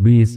20।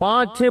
5-6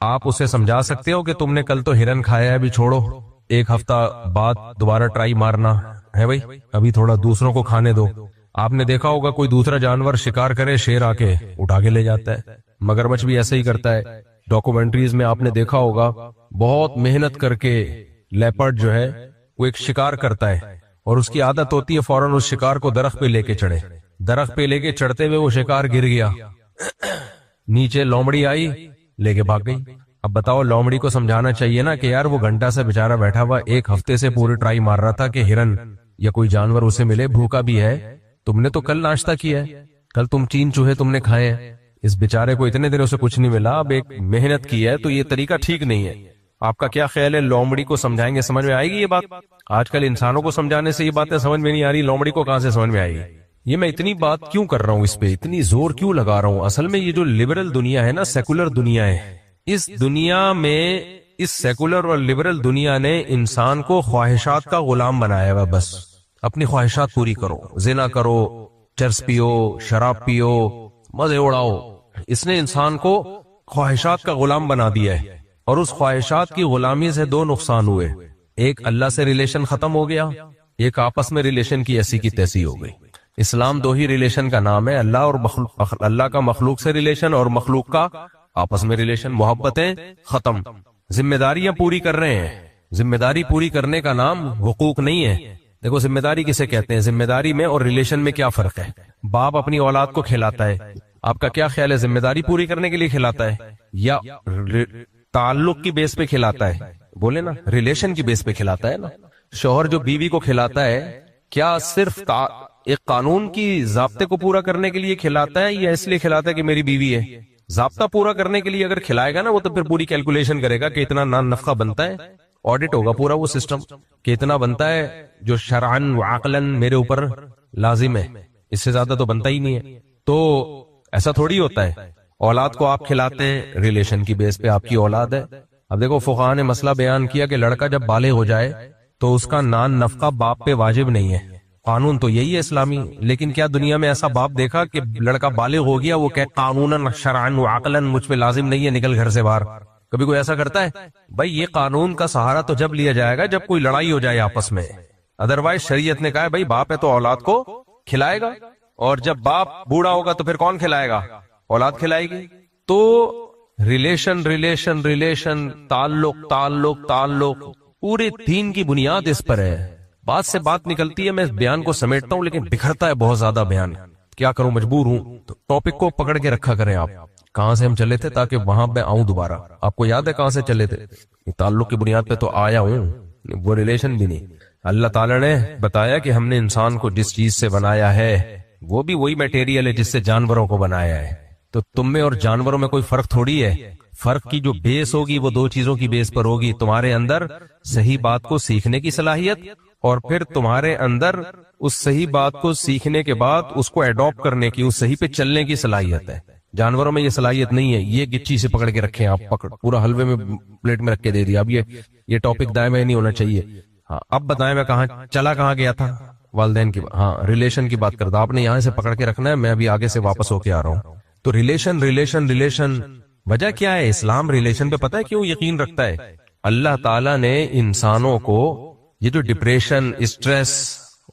آپ اسے سمجھا سکتے ہو کہ تم نے کل تو ہرن کھایا ہے، ابھی چھوڑو، ایک ہفتہ بعد دوبارہ ٹرائی مارنا ہے بھائی، ابھی تھوڑا دوسروں کو کھانے دو۔ آپ نے دیکھا ہوگا کوئی دوسرا جانور شکار کرے، شیر آ کے اٹھا کے لے جاتا ہے، مگرمچھ بھی ایسے ہی کرتا ہے۔ ڈاکومنٹریز میں آپ نے دیکھا ہوگا بہت محنت کر کے لیپرڈ جو ہے وہ ایک شکار کرتا ہے، اور اس کی عادت ہوتی ہے فوراً اس شکار کو درخت پہ لے کے چڑھے۔ درخت پہ لے کے چڑھتے ہوئے وہ شکار گر گیا، نیچے لومڑی آئی لے کے بھاگ گئی۔ اب بتاؤ، لومڑی کو سمجھانا چاہیے نا کہ یار وہ گھنٹہ سے بےچارا بیٹھا ہوا ایک ہفتے سے پوری ٹرائی مار رہا تھا کہ ہرن یا کوئی جانور اسے ملے، بھوکا بھی ہے، تم نے تو کل ناشتہ کیا ہے، کل تم 3 چوہے تم نے کھائے ہیں، اس بیچارے کو اتنے دنوں سے کچھ نہیں ملا، اب ایک محنت کی ہے تو یہ طریقہ ٹھیک نہیں ہے۔ آپ کا کیا خیال ہے، لومڑی کو سمجھائیں گے سمجھ میں آئے گی یہ بات؟ آج کل انسانوں کو سمجھانے سے یہ باتیں سمجھ میں نہیں آ رہی، لومڑی کو کہاں سے سمجھ میں آئے گی؟ یہ میں اتنی بات کیوں کر رہا ہوں، اس پہ اتنی زور کیوں لگا رہا ہوں؟ اصل میں یہ جو لبرل دنیا ہے نا، سیکولر دنیا ہے، اس دنیا میں، اس سیکولر اور لبرل دنیا نے انسان کو خواہشات کا غلام بنایا ہوا، بس اپنی خواہشات پوری کرو، زنا کرو، چرس پیو، شراب پیو، مزے اڑاؤ۔ اس نے انسان کو خواہشات کا غلام بنا دیا ہے، اور اس خواہشات کی غلامی سے 2 نقصان ہوئے، ایک اللہ سے ریلیشن ختم ہو گیا، ایک آپس میں ریلیشن کی ایسی کی تیسی ہو گئی۔ اسلام 2 ہی ریلیشن کا نام ہے، اللہ اور اللہ کا مخلوق سے ریلیشن اور مخلوق کا آپس میں ریلیشن، محبتیں ختم، ذمہ داریاں پوری کر رہے ہیں۔ ذمہ داری پوری کرنے کا نام حقوق نہیں ہے۔ دیکھو ذمہ داری کسے کہتے ہیں، ذمہ داری میں اور ریلیشن میں کیا فرق ہے؟ باپ اپنی اولاد کو کھلاتا ہے، آپ کا کیا خیال ہے، ذمہ داری پوری کرنے کے لیے کھلاتا ہے یا تعلق کی بیس پہ کھلاتا ہے؟ بولے نا، ریلیشن کی بیس پہ کھلاتا ہے نا۔ شوہر جو بیوی کو کھلاتا ہے، کیا صرف ایک قانون کی ضابطے کو پورا کرنے کے لیے کھلاتا ہے یا اس لیے کھلاتا ہے کہ میری بیوی ہے؟ ضابطہ پورا کرنے کے لیے اگر کھلائے گا نا، وہ تو پھر پوری کیلکولیشن کرے گا کہ اتنا نفقہ بنتا ہے، آڈٹ ہوگا پورا وہ سسٹم کہ اتنا بنتا ہے جو شرعن و عقلن میرے اوپر لازم ہے، اس سے زیادہ تو بنتا ہی نہیں ہے۔ تو ایسا تھوڑی ہوتا ہے، اولاد کو آپ کھلاتے ہیں، ریلیشن کی بیس پہ آپ کی اولاد ہے۔ اب دیکھو فقہاء نے مسئلہ بیان کیا کہ لڑکا جب بالغ ہو جائے تو اس کا نفقہ باپ پہ واجب نہیں ہے، قانون تو یہی ہے اسلامی، لیکن کیا دنیا میں ایسا باپ دیکھا کہ لڑکا بالغ ہو گیا وہ کہ قانوناً شرعن و عقلاً مجھ پہ لازم نہیں ہے، نکل گھر سے باہر؟ کبھی کوئی ایسا کرتا ہے؟ بھائی یہ قانون کا سہارا تو جب لیا جائے گا جب کوئی لڑائی ہو جائے آپس میں، ادروائز شریعت نے کہا ہے بھائی باپ ہے تو اولاد کو کھلائے گا، اور جب باپ بوڑھا ہوگا تو پھر کون کھلائے گا؟ اولاد کھلائے گی۔ تو ریلیشن ریلیشن ریلیشن، تعلق تعلق تعلق، پورے دین کی بنیاد اس پر ہے۔ بات سے بات نکلتی ہے، میں اس بیان کو سمیٹتا ہوں لیکن بکھرتا ہے بہت زیادہ بیان، کیا کروں، مجبور ہوں۔ تو ٹاپک کو پکڑ کے رکھا کریں آپ، کہاں سے ہم چلے تھے تاکہ وہاں پہ آؤں دوبارہ۔ آپ کو یاد ہے کہاں سے چلے تھے؟ تعلق کی بنیاد پہ تو آیا ہوں، وہ ریلیشن بھی نہیں۔ اللہ تعالیٰ نے بتایا کہ ہم نے انسان کو جس چیز سے بنایا ہے وہ بھی وہی میٹیریل ہے جس سے جانوروں کو بنایا ہے، تو تم میں اور جانوروں میں کوئی فرق تھوڑی ہے۔ فرق کی جو بیس ہوگی وہ 2 چیزوں کی بیس پر ہوگی، تمہارے اندر صحیح بات کو سیکھنے کی صلاحیت، اور پھر تمہارے اندر اس صحیح بات کو سیکھنے کے بعد اس کو ایڈاپٹ کرنے کی، اس صحیح پہ چلنے کی صلاحیت ہے۔ جانوروں میں یہ صلاحیت نہیں ہے، یہ گچی سے پکڑ کے رکھیں آپ، پکڑ پورا حلوے میں پلیٹ میں رکھ کے دے دیا۔ اب یہ ٹاپک دائیں میں نہیں ہونا چاہیے۔ ہاں اب بتائیں میں کہاں گیا تھا؟ والدین کی، ہاں ریلیشن کی بات کرتا، آپ نے یہاں سے پکڑ کے رکھنا ہے، میں ابھی آگے سے واپس ہو کے آ رہا ہوں۔ تو ریلیشن ریلیشن ریلیشن، وجہ کیا ہے؟ اسلام ریلیشن پہ پتہ ہے کیوں یقین رکھتا ہے؟ اللہ تعالیٰ نے انسانوں کو یہ جو ڈپریشن، اسٹریس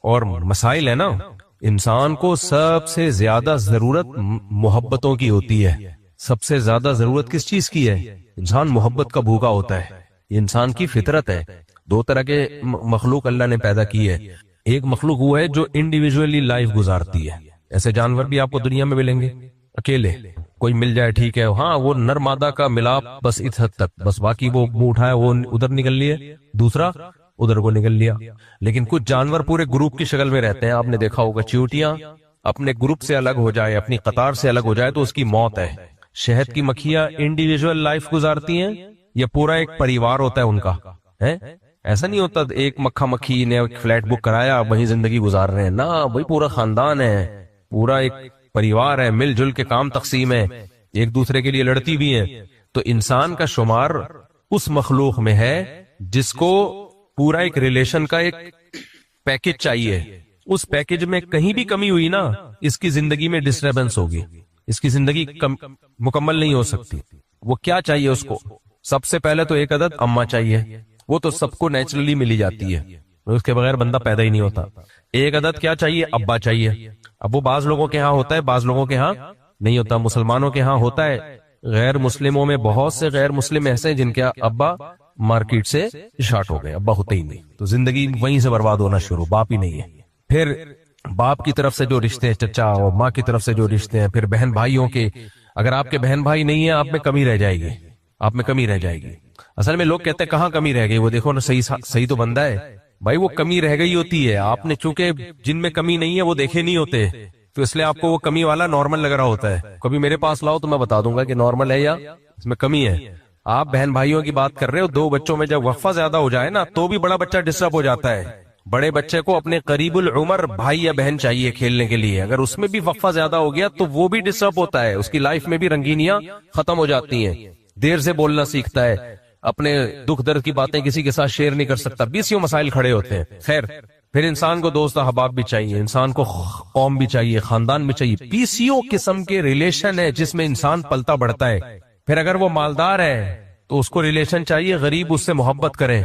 اور مسائل ہے نا، انسان کو سب سے زیادہ ضرورت محبتوں کی ہوتی ہے۔ سب سے زیادہ ضرورت کس چیز کی ہے؟ انسان محبت کا بھوکا ہوتا ہے، یہ انسان کی فطرت ہے۔ 2 طرح کے مخلوق اللہ نے پیدا کی ہے، ایک مخلوق وہ ہے جو انڈیویجولی لائف گزارتی ہے، ایسے جانور بھی آپ کو دنیا میں ملیں گے، اکیلے کوئی مل جائے ٹھیک ہے، ہاں وہ نر مادہ کا ملاپ بس اس حد تک، بس باقی وہ منہ اٹھائے وہ ادھر نکل لیے، دوسرا ادھر کو نکل لیا۔ لیکن کچھ جانور پورے گروپ کی شکل میں رہتے ہیں، آپ نے دیکھا ہوگا چیونٹیاں اپنے گروپ سے الگ ہو جائے، اپنی قطار سے الگ ہو جائے تو اس کی موت ہے۔ شہد کی مکھیاں انڈیویجول لائف گزارتی ہیں یا پورا ایک پریوار ہوتا ہے ان کا؟ ہے ایسا نہیں ہوتا ایک مکھا مکھی نے ایک فلیٹ بک کرایا وہیں زندگی گزار رہے ہیں، نہ بھائی پورا خاندان ہے، پورا ایک پریوار ہے، مل جل کے کام تقسیم ہے، ایک دوسرے کے لیے لڑتی بھی ہیں۔ تو انسان کا شمار اس مخلوق میں ہے جس کو پورا ایک ریلیشن کا ایک پیکج چاہیے، اس پیکج میں کہیں بھی کمی ہوئی نا اس کی زندگی میں ڈسٹربنس ہوگی، اس کی زندگی مکمل نہیں ہو سکتی۔ وہ کیا چاہیے اس کو؟ سب سے پہلے تو ایک عدد اماں چاہیے، وہ تو سب کو نیچرلی ملی جاتی ہے، اس کے بغیر بندہ پیدا ہی نہیں ہوتا۔ ایک عدد کیا چاہیے؟ ابا چاہیے۔ اب وہ بعض لوگوں کے ہاں ہوتا ہے، بعض لوگوں کے ہاں نہیں ہوتا۔ مسلمانوں کے ہاں ہوتا ہے، غیر مسلموں میں بہت سے غیر مسلم ایسے ہیں جن کے ابا مارکیٹ سے شارٹ ہو گئے، ابا ہوتے ہی نہیں، تو زندگی وہیں سے برباد ہونا شروع، باپ ہی نہیں ہے۔ پھر باپ کی طرف سے جو رشتے ہیں، چچا اور ماں کی طرف سے جو رشتے ہیں، پھر بہن بھائیوں کے، اگر آپ کے بہن بھائی نہیں ہیں آپ میں کمی رہ جائے گی، آپ میں کمی رہ جائے گی۔ اصل میں لوگ کہتے ہیں کہاں کمی رہ گئی، وہ دیکھو نا صحیح تو بندہ ہے بھائی، وہ کمی رہ گئی ہوتی ہے، آپ نے چونکہ جن میں کمی نہیں ہے وہ دیکھے نہیں ہوتے، تو اس لیے آپ کو وہ کمی والا نارمل لگ رہا ہوتا ہے۔ کبھی میرے پاس لاؤ تو میں بتا دوں گا کہ نارمل ہے یا اس میں کمی ہے۔ آپ بہن بھائیوں کی بات کر رہے ہو، دو بچوں میں جب وقفہ زیادہ ہو جائے نا تو بھی بڑا بچہ ڈسٹرب ہو جاتا ہے۔ بڑے بچے کو اپنے قریب العمر بھائی یا بہن چاہیے کھیلنے کے لیے، اگر اس میں بھی وقفہ زیادہ ہو گیا تو وہ بھی ڈسٹرب ہوتا ہے، اس کی لائف میں بھی رنگینیاں ختم ہو جاتی ہیں، دیر سے بولنا سیکھتا ہے، اپنے دکھ درد کی باتیں کسی کے ساتھ شیئر نہیں کر سکتا، بیسیوں مسائل کھڑے ہوتے ہیں۔ خیر، پھر انسان کو دوست احباب بھی چاہیے، انسان کو قوم بھی چاہیے، خاندان بھی چاہیے، بیسیوں قسم کے ریلیشن ہے جس میں انسان پلتا بڑھتا ہے۔ پھر اگر وہ مالدار ہے تو اس کو ریلیشن چاہیے، غریب اس سے محبت کریں،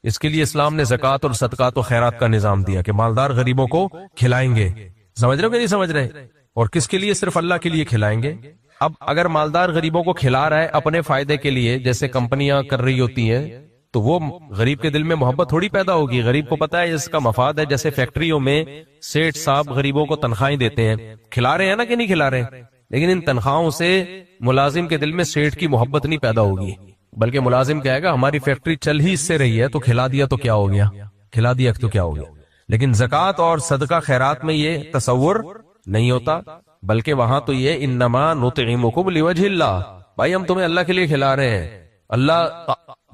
اس کے لیے اسلام نے زکوٰۃ اور صدقات و خیرات کا نظام دیا کہ مالدار غریبوں کو کھلائیں گے۔ سمجھ رہے ہو کہ نہیں سمجھ رہے؟ اور کس کے لیے؟ صرف اللہ کے لیے کھلائیں گے۔ اب اگر مالدار غریبوں کو کھلا رہا ہے اپنے فائدے کے لیے، جیسے کمپنیاں کر رہی ہوتی ہیں، تو وہ غریب کے دل میں محبت تھوڑی پیدا ہوگی، غریب کو پتا ہے اس کا مفاد ہے۔ جیسے فیکٹریوں میں سیٹ صاحب غریبوں کو تنخواہیں دیتے ہیں، کھلا رہے ہیں نا کہ نہیں کھلا رہے، لیکن ان تنخواہوں سے ملازم کے دل میں سیٹ کی محبت نہیں پیدا ہوگی، بلکہ ملازم کہے گا ہماری فیکٹری چل ہی اس سے رہی ہے، تو کھلا دیا تو کیا ہو گیا، کھلا دیا تو کیا ہو گیا۔ لیکن زکوٰۃ اور صدقہ خیرات میں یہ تصور نہیں ہوتا، بلکہ وہاں تو یہ انما نطعمکم لوجہ اللہ، بھائی ہم تمہیں اللہ کے لیے کھلا رہے ہیں، اللہ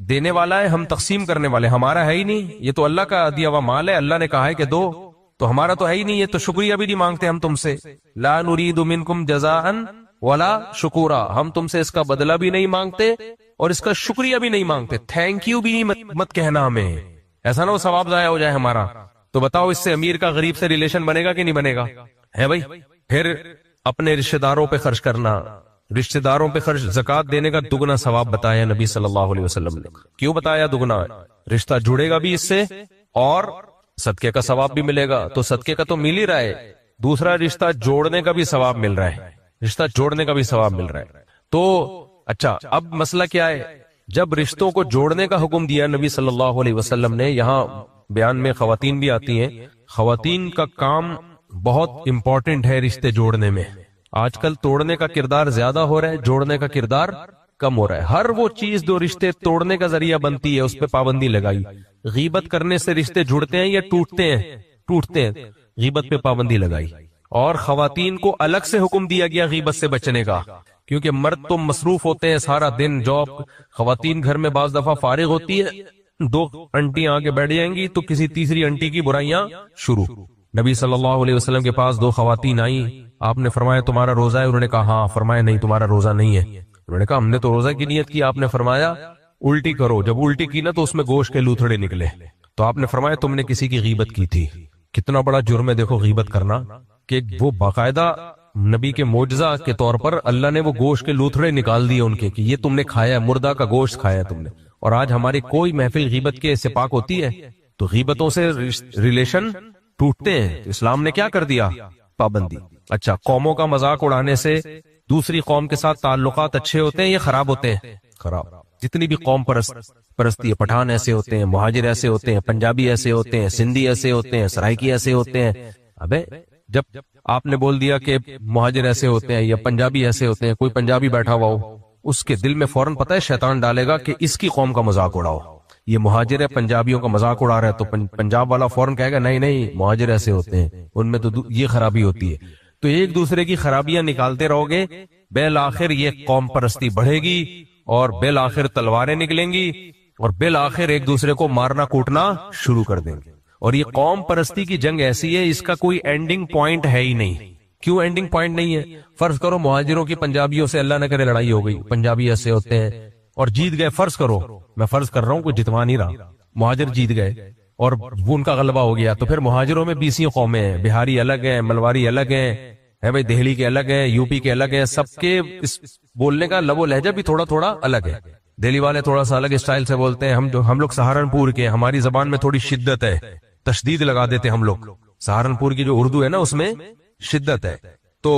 دینے والا ہے، ہم تقسیم کرنے والے، ہمارا ہے ہی نہیں، یہ تو اللہ کا دیا ہوا مال ہے، اللہ نے کہا ہے کہ دو، تو ہمارا تو ہے ہی نہیں، یہ تو شکریہ بھی نہیں مانگتے ہم تم سے، لا نرید منکم جزاء ولا شکورا، ہم تم سے اس کا بدلہ بھی نہیں مانگتے اور اس کا شکریہ بھی نہیں مانگتے، تھینک یو بھی مت کہنا ہمیں، ایسا نہ وہ ثواب ضائع ہو جائے ہمارا۔ تو بتاؤ اس سے امیر کا غریب سے ریلیشن بنے گا کہ نہیں بنے گا؟ ہے بھائی۔ پھر اپنے رشتہ داروں پہ خرچ کرنا، رشتہ داروں پہ خرچ، زکوٰۃ دینے کا دگنا ثواب بتایا نبی صلی اللہ علیہ وسلم نے۔ کیوں بتایا دگنا؟ رشتہ جڑے گا بھی اس سے اور صدقے کا ثواب بھی ملے گا، تو صدقے کا تو مل ہی رہا ہے، دوسرا رشتہ جوڑنے کا بھی ثواب مل رہا ہے، رشتہ جوڑنے کا بھی ثواب مل رہا ہے۔ تو اچھا، اب مسئلہ کیا ہے؟ جب رشتوں کو جوڑنے کا حکم دیا نبی صلی اللہ علیہ وسلم نے، یہاں بیان میں خواتین بھی آتی ہیں، خواتین کا کام بہت امپورٹنٹ ہے رشتے جوڑنے میں۔ آج کل توڑنے کا کردار زیادہ ہو رہا ہے، جوڑنے کا کردار کم ہو رہا ہے۔ ہر وہ چیز جو رشتے توڑنے کا ذریعہ بنتی ہے اس پہ پابندی لگائی۔ غیبت کرنے سے رشتے جڑتے ہیں یا ٹوٹتے ہیں؟ ٹوٹتے ہیں، غیبت پہ پابندی لگائی۔ اور خواتین کو الگ سے حکم دیا گیا غیبت سے بچنے کا، کیونکہ مرد تو مصروف ہوتے ہیں سارا دن جاب، خواتین گھر میں بعض دفعہ فارغ ہوتی ہے، دو انٹیاں آگے بیٹھ جائیں گی تو کسی تیسری انٹی کی برائیاں شروع۔ نبی صلی اللہ علیہ وسلم کے پاس دو خواتین آئیں، آپ نے فرمایا تمہارا روزہ ہے؟ انہوں نے کہا ہاں۔ فرمایا نہیں تمہارا روزہ نہیں ہے۔ انہوں نے کہا ہم نے تو روزہ کی نیت کی۔ آپ نے فرمایا الٹی کرو۔ جب الٹی کی نا تو اس میں گوشت کے لوتھڑے نکلے، تو آپ نے فرمایا تم نے کسی کی غیبت کی تھی۔ کتنا بڑا جرم ہے دیکھو غیبت کرنا، کہ وہ باقاعدہ نبی کے معجزہ کے طور پر اللہ نے وہ گوشت کے لوتھڑے نکال دیے ان کے، کہ یہ تم نے کھایا ہے، مردہ کا گوشت کھایا تم نے۔ اور آج ہماری کوئی محفل غیبت کے سے پاک ہوتی ہے؟ تو غیبتوں سے ریلیشن ٹوٹتے ہیں۔ اسلام نے کیا کر دیا؟ پابندی۔ اچھا، قوموں کا مذاق اڑانے سے دوسری قوم کے ساتھ تعلقات اچھے ہوتے ہیں یا خراب ہوتے ہیں؟ خراب۔ جتنی بھی قوم پرستی ہے، پٹھان ایسے ہوتے ہیں، مہاجر ایسے ہوتے ہیں، پنجابی ایسے ہوتے ہیں، سندھی ایسے ہوتے ہیں، سرائکی ایسے ہوتے ہیں۔ ابے جب آپ نے بول دیا کہ مہاجر ایسے ہوتے ہیں یا پنجابی ایسے ہوتے ہیں، کوئی پنجابی بیٹھا ہوا ہو، اس کے دل میں فوراً پتہ ہے شیطان ڈالے گا کہ اس کی قوم کا مذاق اڑاؤ، یہ مہاجر ہے پنجابیوں کا مذاق اڑا رہا ہے، تو پنجاب والا فوراً کہے گا نہیں نہیں مہاجر ایسے ہوتے ہیں، ان میں تو یہ خرابی ہوتی ہے۔ تو ایک دوسرے کی خرابیاں نکالتے رہو گے، بالآخر یہ قوم پرستی بڑھے گی اور بالآخر تلواریں نکلیں گی اور بالآخر ایک دوسرے کو مارنا کوٹنا شروع کر دیں گے۔ اور یہ قوم پرستی کی جنگ ایسی ہے، اس کا کوئی اینڈنگ پوائنٹ ہے ہی نہیں۔ کیوں اینڈنگ پوائنٹ نہیں ہے؟ فرض کرو مہاجروں کی پنجابیوں سے اللہ نہ کرے لڑائی ہو گئی، پنجابی ایسے ہوتے ہیں اور جیت گئے، فرض کرو، میں فرض کر رہا ہوں، کوئی جتوا نہیں رہا، مہاجر جیت گئے اور وہ ان کا غلبہ ہو گیا، تو پھر مہاجروں میں 20 قومیں ہیں، بہاری الگ ہیں، ملواری الگ ہیں، ہے بھائی، دہلی کے الگ ہے، یو پی کے الگ ہے، سب کے اس بولنے کا لب و لہجہ بھی تھوڑا تھوڑا الگ ہے. دہلی والے تھوڑا سا الگ اسٹائل سے بولتے ہیں، ہم لوگ سہارنپور کے، ہماری زبان میں تھوڑی شدت ہے، تشدید لگا دیتے ہم لوگ. سہارنپور کی جو اردو ہے نا اس میں شدت ہے. تو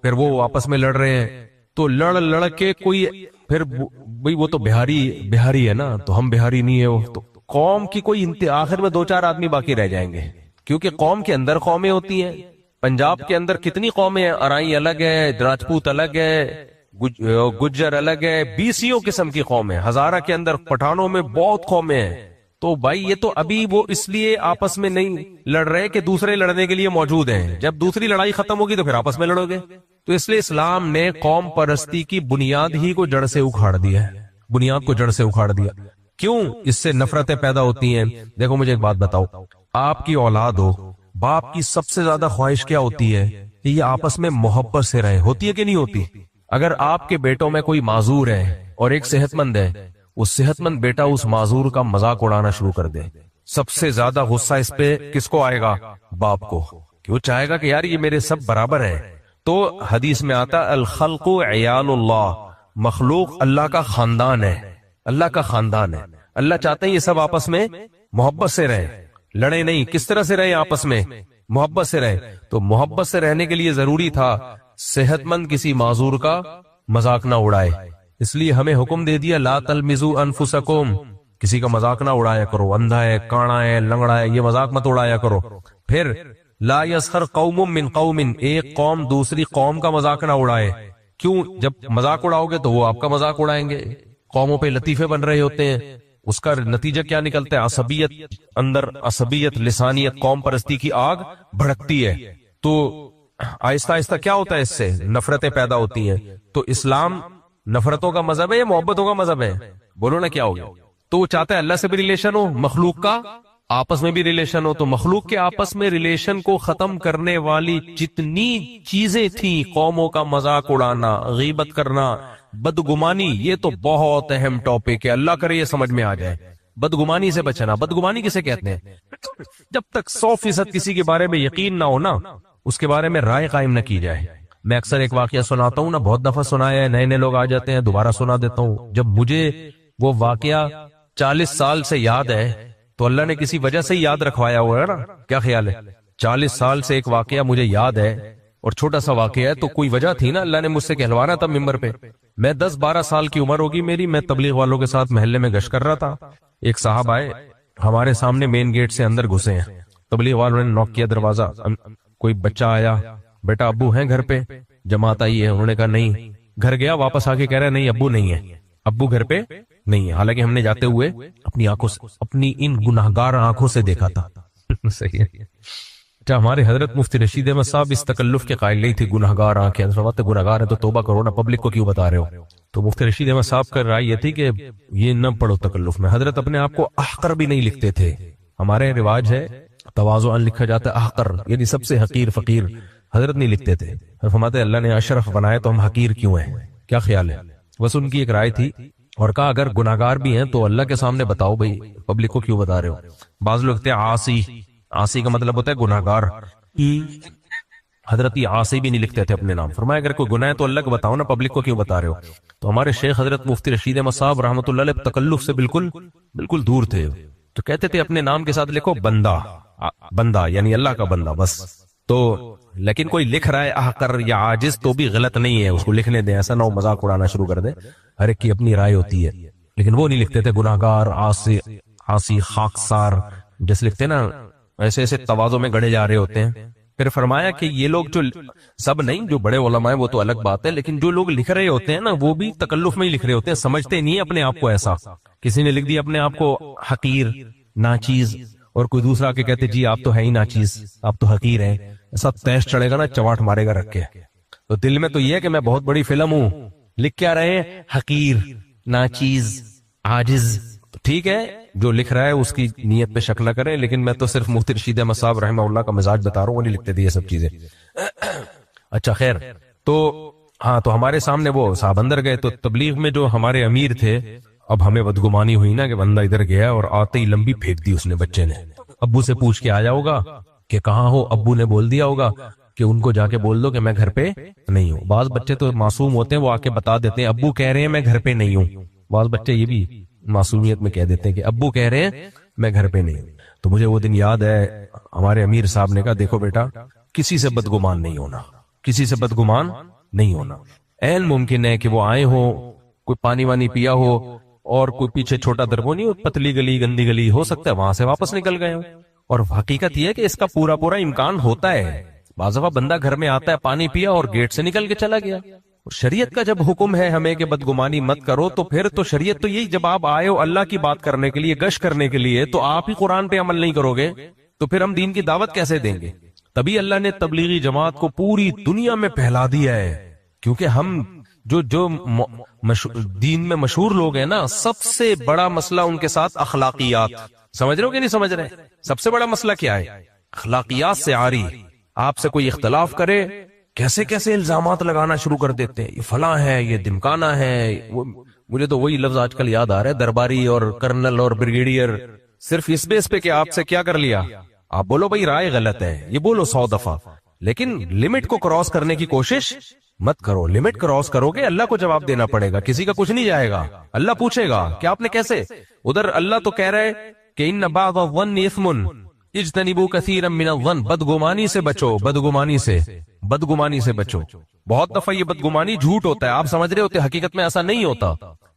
پھر وہ آپس میں لڑ رہے ہیں، تو لڑ کے کوئی پھر بھئی وہ تو بہاری ہے نا، تو ہم بہاری نہیں ہے. وہ تو قوم کی کوئی آخر میں 2-4 آدمی باقی رہ جائیں گے، کیونکہ قوم کے اندر قومیں ہوتی ہیں. پنجاب کے اندر کتنی قومیں ہیں، ارائی الگ ہے، راجپوت الگ ہے، گجر الگ ہے، 20 قسم کی قومیں. ہزارہ کے اندر پٹھانوں میں بہت قومیں ہیں. تو بھائی یہ تو ابھی وہ اس لیے آپس میں نہیں لڑ رہے کہ دوسرے لڑنے کے لیے موجود ہیں. جب دوسری لڑائی ختم ہوگی تو پھر آپس میں لڑو گے. تو اس لیے اسلام نے قوم پرستی کی بنیاد ہی کو جڑ سے اکھاڑ دیا ہے، بنیاد کو جڑ سے اکھاڑ دیا. کیوں؟ اس سے نفرتیں پیدا ہوتی ہیں. دیکھو مجھے ایک بات بتاؤ، آپ کی اولاد ہو، باپ کی سب سے زیادہ خواہش کیا ہوتی ہے کہ یہ آپس میں محبت سے رہے. ہوتی ہے کہ نہیں ہوتی؟ اگر آپ کے بیٹوں میں کوئی معذور ہے اور ایک صحت مند ہے، وہ صحت مند بیٹا اس معذور کا مذاق اڑانا شروع کر دے، سب سے زیادہ غصہ اس پہ کس کو آئے گا؟ باپ کو، کہ وہ چاہے گا کہ یار یہ میرے سب برابر ہیں. تو حدیث میں آتا الخلق عیال اللہ، مخلوق اللہ کا خاندان ہے، اللہ کا خاندان ہے. اللہ چاہتے ہیں یہ سب آپس میں محبت سے رہیں، لڑے نہیں. کس طرح سے رہیں؟ آپس میں محبت سے رہیں. تو محبت سے رہنے کے لیے ضروری تھا صحت مند کسی معذور کا مذاق نہ اڑائے. اس لیے ہمیں حکم دے دیا لا تلمزوا انفسکم، کسی کا مذاق نہ اڑایا کرو، اندھا ہے، کانا ہے، لنگڑا ہے، یہ مذاق مت اڑایا کرو. پھر لا یسخر قوم من قوم، ایک قوم دوسری قوم کا مذاق نہ اڑائے. کیوں؟ جب مذاق اڑاؤ گے تو وہ آپ کا مذاق اڑائیں گے. قوموں پہ لطیفے بن رہے ہوتے ہیں، اس کا نتیجہ کیا نکلتا ہے؟ عصبیت، اندر عصبیت، لسانیت، قوم پرستی کی آگ بھڑکتی ہے. تو آہستہ آہستہ کیا ہوتا ہے؟ اس سے نفرتیں پیدا ہوتی ہیں. تو اسلام نفرتوں کا مذہب ہے یا محبتوں کا مذہب ہے؟ بولو نا کیا ہوگا. تو وہ چاہتا ہے اللہ سے بھی ریلیشن ہو، مخلوق کا آپس میں بھی ریلیشن ہو. تو مخلوق کے آپس میں ریلیشن کو ختم کرنے والی جتنی چیزیں تھیں، قوموں کا مذاق اڑانا، غیبت کرنا، بدگمانی، یہ تو بہت اہم ٹاپک ہے. اللہ کرے یہ سمجھ میں آ جائے. بدگمانی سے بچنا. بدگمانی کسے کہتے ہیں؟ جب تک 100% کسی کے بارے میں یقین نہ ہو نا، اس کے بارے میں رائے قائم نہ کی جائے. میں اکثر ایک واقعہ سناتا ہوں نا، بہت دفعہ سنایا ہے، نئے لوگ آ جاتے ہیں، دوبارہ سنا دیتا ہوں. جب مجھے وہ واقعہ 40 سال سے یاد ہے تو اللہ نے کسی وجہ سے یاد رکھوایا ہوا ہے نا. کیا خیال ہے؟ 40 سال سے ایک واقعہ مجھے یاد ہے اور چھوٹا سا واقعہ ہے، تو کوئی وجہ تھی نا، اللہ نے مجھ سے کہلوانا تھا ممبر پہ. میں 10-12 سال کی عمر ہوگی میری، میں تبلیغ والوں کے ساتھ محلے میں گشت کر رہا تھا. ایک صاحب آئے ہمارے سامنے، مین گیٹ سے اندر گھسے ہیں. تبلیغ والوں نے نوک کیا دروازہ. کوئی بچہ آیا، بیٹا ابو ہیں گھر پہ؟ جماعت آئی ہے. انہوں نے کہا نہیں. گھر گیا، واپس آ کے کہہ رہا نہیں ابو نہیں ہے، ابو گھر پہ نہیں ہے. حالانکہ ہم نے جاتے ہوئے اپنی آنکھوں سے، اپنی ان گناہگار آنکھوں سے دیکھا تھا. صحیح ہے. اچھا، ہمارے حضرت مفتی رشید احمد صاحب اس تکلف کے قائل نہیں تھے. گناہگار آنکھیں، گناہگار ہے تو توبہ کرو نا، پبلک کو کیوں بتا رہے ہو؟ تو مفتی رشید احمد صاحب کا رائے یہ تھی کہ یہ نہ پڑھو تکلف میں. حضرت اپنے آپ کو احقر بھی نہیں لکھتے تھے. ہمارے رواج ہے تواضع لکھا جاتا ہے احقر، یعنی سب سے حقیر، فقیر. حضرت نہیں لکھتے تھے. فرماتے اللہ نے اشرف بنائے تو ہم حقیر کیوں ہیں؟ کیا خیال ہے؟ بس ان کی ایک رائے تھی. اور کہا اگر گناہگار بھی ہیں تو اللہ کے سامنے بتاؤ بھائی، پبلک کو کیوں بتا رہے ہو؟ بعض لوگ کہتے ہیں عاصی، عاصی کا مطلب ہوتا ہے گناہگار. حضرت عاصی بھی نہیں لکھتے تھے اپنے نام. فرمایا اگر کوئی گناہ ہے تو اللہ کو بتاؤ نا، پبلک کو کیوں بتا رہے ہو؟ تو ہمارے شیخ حضرت مفتی رشید احمد صاحب رحمۃ اللہ علیہ تکلف سے بالکل دور تھے. تو کہتے تھے اپنے نام کے ساتھ لکھو بندہ، بندہ یعنی اللہ کا بندہ بس. تو لیکن کوئی لکھ رہا ہے احقر یا عاجز تو بھی غلط نہیں ہے، اس کو لکھنے دیں، ایسا نہ ہو مذاق اڑانا شروع کر دیں. ہر ایک کی اپنی رائے ہوتی ہے. لیکن وہ نہیں لکھتے تھے گناہگار، عاصی، خاکسار، جیسے لکھتے نا ایسے ایسے تواضع میں گڑے جا رہے ہوتے ہیں. پھر فرمایا کہ یہ لوگ جو سب نہیں، جو بڑے علماء ہیں وہ تو الگ بات ہے، لیکن جو لوگ لکھ رہے ہوتے ہیں نا وہ بھی تکلف میں ہی لکھ رہے ہوتے ہیں، سمجھتے نہیں اپنے آپ کو. ایسا کسی نے لکھ دیا اپنے آپ کو حقیر، ناچیز، اور کوئی دوسرا کے کہتے جی آپ تو ہے ہی ناچیز، آپ تو حقیر ہیں. ایسا تیش چڑھے گا نا، چواٹ مارے گا رکھ کے. تو دل میں تو یہ ہے کہ میں بہت بڑی فلم ہوں، لکھ کیا رہے ہیں؟ حقیر، ناچیز، عاجز. تو ٹھیک ہے، جو لکھ رہا ہے اس کی نیت پہ شک نہ کریں، لیکن میں تو صرف مفتی رشید احمد صاحب رحمہ اللہ کا مزاج بتا رہا ہوں، وہ نہیں لکھتے تھے یہ سب چیزیں. اچھا خیر، تو ہاں، تو ہمارے سامنے وہ صاحب اندر گئے. تو تبلیغ میں جو ہمارے امیر تھے، اب ہمیں بدگمانی ہوئی نا کہ بندہ ادھر گیا اور آتے ہی لمبی پھینک دی اس نے. بچے نے ابو سے پوچھ کے آیا ہوگا کہ کہاں ہو، ابو نے بول دیا ہوگا کہ ان کو جا کے بول دو کہ میں گھر پہ نہیں ہوں. بعض بچے تو معصوم ہوتے ہیں, وہ آ کے بتا دیتے ہیں ابو کہہ رہے ہیں میں گھر پہ نہیں ہوں. بعض بچے یہ بھی معصومیت میں کہہ دیتے ہیں کہ ابو کہہ رہے ہیں میں گھر پہ نہیں ہوں. تو مجھے وہ دن یاد ہے, ہمارے امیر صاحب نے کہا دیکھو بیٹا, کسی سے بدگمان نہیں ہونا, کسی سے بدگمان نہیں ہونا. عین ممکن ہے کہ وہ آئے ہو, کوئی پانی وانی پیا ہو, اور کوئی پیچھے چھوٹا دربونی ہو, پتلی گلی گندی گلی ہو سکتا ہے وہاں سے واپس نکل گئے ہو. اور حقیقت یہ ہے کہ اس کا پورا امکان ہوتا ہے. بعض دفعہ بندہ گھر میں آتا ہے, پانی پیا اور گیٹ سے نکل کے چلا گیا. شریعت کا جب حکم ہے ہمیں کہ بدگمانی مت کرو, تو پھر تو شریعت تو یہی, جب آپ آئے ہو اللہ کی بات کرنے کے لیے, گشت کرنے کے لیے, تو آپ ہی قرآن پہ عمل نہیں کرو گے تو پھر ہم دین کی دعوت کیسے دیں گے؟ تبھی اللہ نے تبلیغی جماعت کو پوری دنیا میں پھیلا دیا ہے. کیونکہ ہم جو دین میں مشہور لوگ ہیں نا, سب سے بڑا مسئلہ ان کے ساتھ اخلاقیات. سمجھ رہے ہو کہ نہیں سمجھ رہے؟ سب سے بڑا مسئلہ کیا ہے؟ اخلاقیات سے عاری. آپ سے کوئی اختلاف کرے, کیسے کیسے الزامات لگانا شروع کر دیتے ہیں, یہ فلاں ہے, یہ دمکانہ ہے. مجھے تو وہی لفظ آج کل یاد آ رہا ہے, درباری اور کرنل اور بریگیڈیئر. صرف اس بیس پہ کہ آپ سے کیا کر لیا, آپ بولو بھائی رائے غلط ہے, یہ بولو 100 دفعہ, لیکن لمٹ کو کراس کرنے کی کوشش مت کرو. لمٹ کراس کرو گے اللہ کو جواب دینا پڑے گا, کسی کا کچھ نہیں جائے گا. اللہ پوچھے گا کہ آپ نے کیسے. ادھر اللہ تو کہہ رہے کہ ان بعض الظن اثم اجتنبوا کثیرا من الظن, بدگمانی سے بچو, بدگمانی سے بچو. بہت دفعہ یہ بدگمانی جھوٹ ہوتا ہے, آپ سمجھ رہے ہوتے, حقیقت میں ایسا نہیں ہوتا.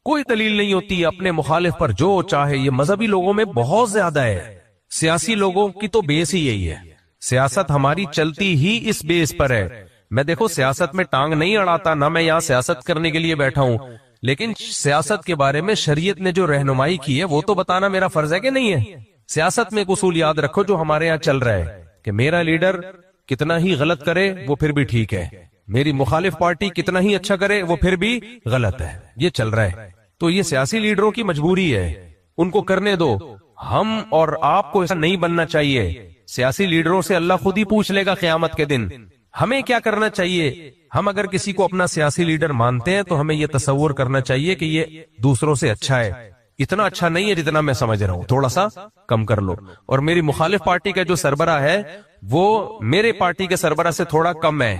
کوئی دلیل نہیں ہوتی اپنے مخالف پر جو چاہے. یہ مذہبی لوگوں میں بہت زیادہ ہے, سیاسی لوگوں کی تو بیس ہی یہی ہے. سیاست ہماری چلتی ہی اس بیس پر ہے. میں دیکھو سیاست میں ٹانگ نہیں اڑاتا, نہ میں یہاں سیاست کرنے کے لیے بیٹھا ہوں, لیکن سیاست کے بارے میں شریعت نے جو رہنمائی کی ہے وہ تو بتانا میرا فرض ہے کہ نہیں ہے. سیاست میں ایک اصول یاد رکھو جو ہمارے یہاں چل رہا ہے کہ میرا لیڈر کتنا ہی غلط کرے وہ پھر بھی ٹھیک ہے, میری مخالف پارٹی کتنا ہی اچھا کرے وہ پھر بھی غلط ہے. یہ چل رہا ہے. تو یہ سیاسی لیڈروں کی مجبوری ہے, ان کو کرنے دو. ہم اور آپ کو ایسا نہیں بننا چاہیے. سیاسی لیڈروں سے اللہ خود ہی پوچھ لے گا قیامت کے دن. ہمیں کیا کرنا چاہیے؟ ہم اگر کسی کو اپنا سیاسی لیڈر مانتے ہیں تو ہمیں یہ تصور کرنا چاہیے کہ یہ دوسروں سے اچھا ہے. اتنا اچھا نہیں ہے جتنا میں سمجھ رہا ہوں, تھوڑا سا کم کر لو. اور میری مخالف پارٹی کا جو سربراہ ہے وہ میرے پارٹی کے سربراہ سے تھوڑا کم ہے,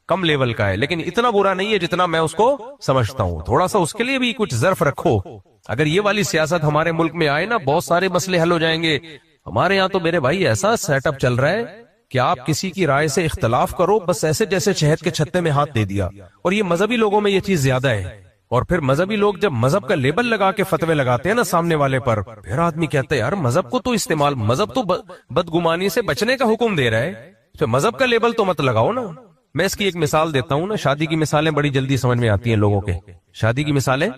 کم لیول کا ہے, لیکن اتنا برا نہیں ہے جتنا میں اس کو سمجھتا ہوں. تھوڑا سا اس کے لیے بھی کچھ ظرف رکھو. اگر یہ والی سیاست ہمارے ملک میں آئے نا, بہت سارے مسئلے حل ہو جائیں گے. ہمارے یہاں تو میرے بھائی ایسا سیٹ اپ چل رہا ہے کہ آپ کسی کی رائے سے اختلاف کرو, بس ایسے جیسے شہد کے چھتے میں ہاتھ دے دیا. اور یہ مذہبی لوگوں میں یہ چیز زیادہ ہے. اور پھر مذہبی لوگ جب مذہب کا لیبل لگا کے فتوے لگاتے ہیں نا سامنے والے پر, پھر آدمی کہتا ہے یار مذہب کو تو استعمال, مذہب تو بدگمانی سے بچنے کا حکم دے رہا ہے, تو مذہب کا لیبل تو مت لگاؤ نا. میں اس کی ایک مثال دیتا ہوں نا, شادی کی مثالیں بڑی جلدی سمجھ میں آتی ہیں لوگوں کے. شادی کی مثالیں,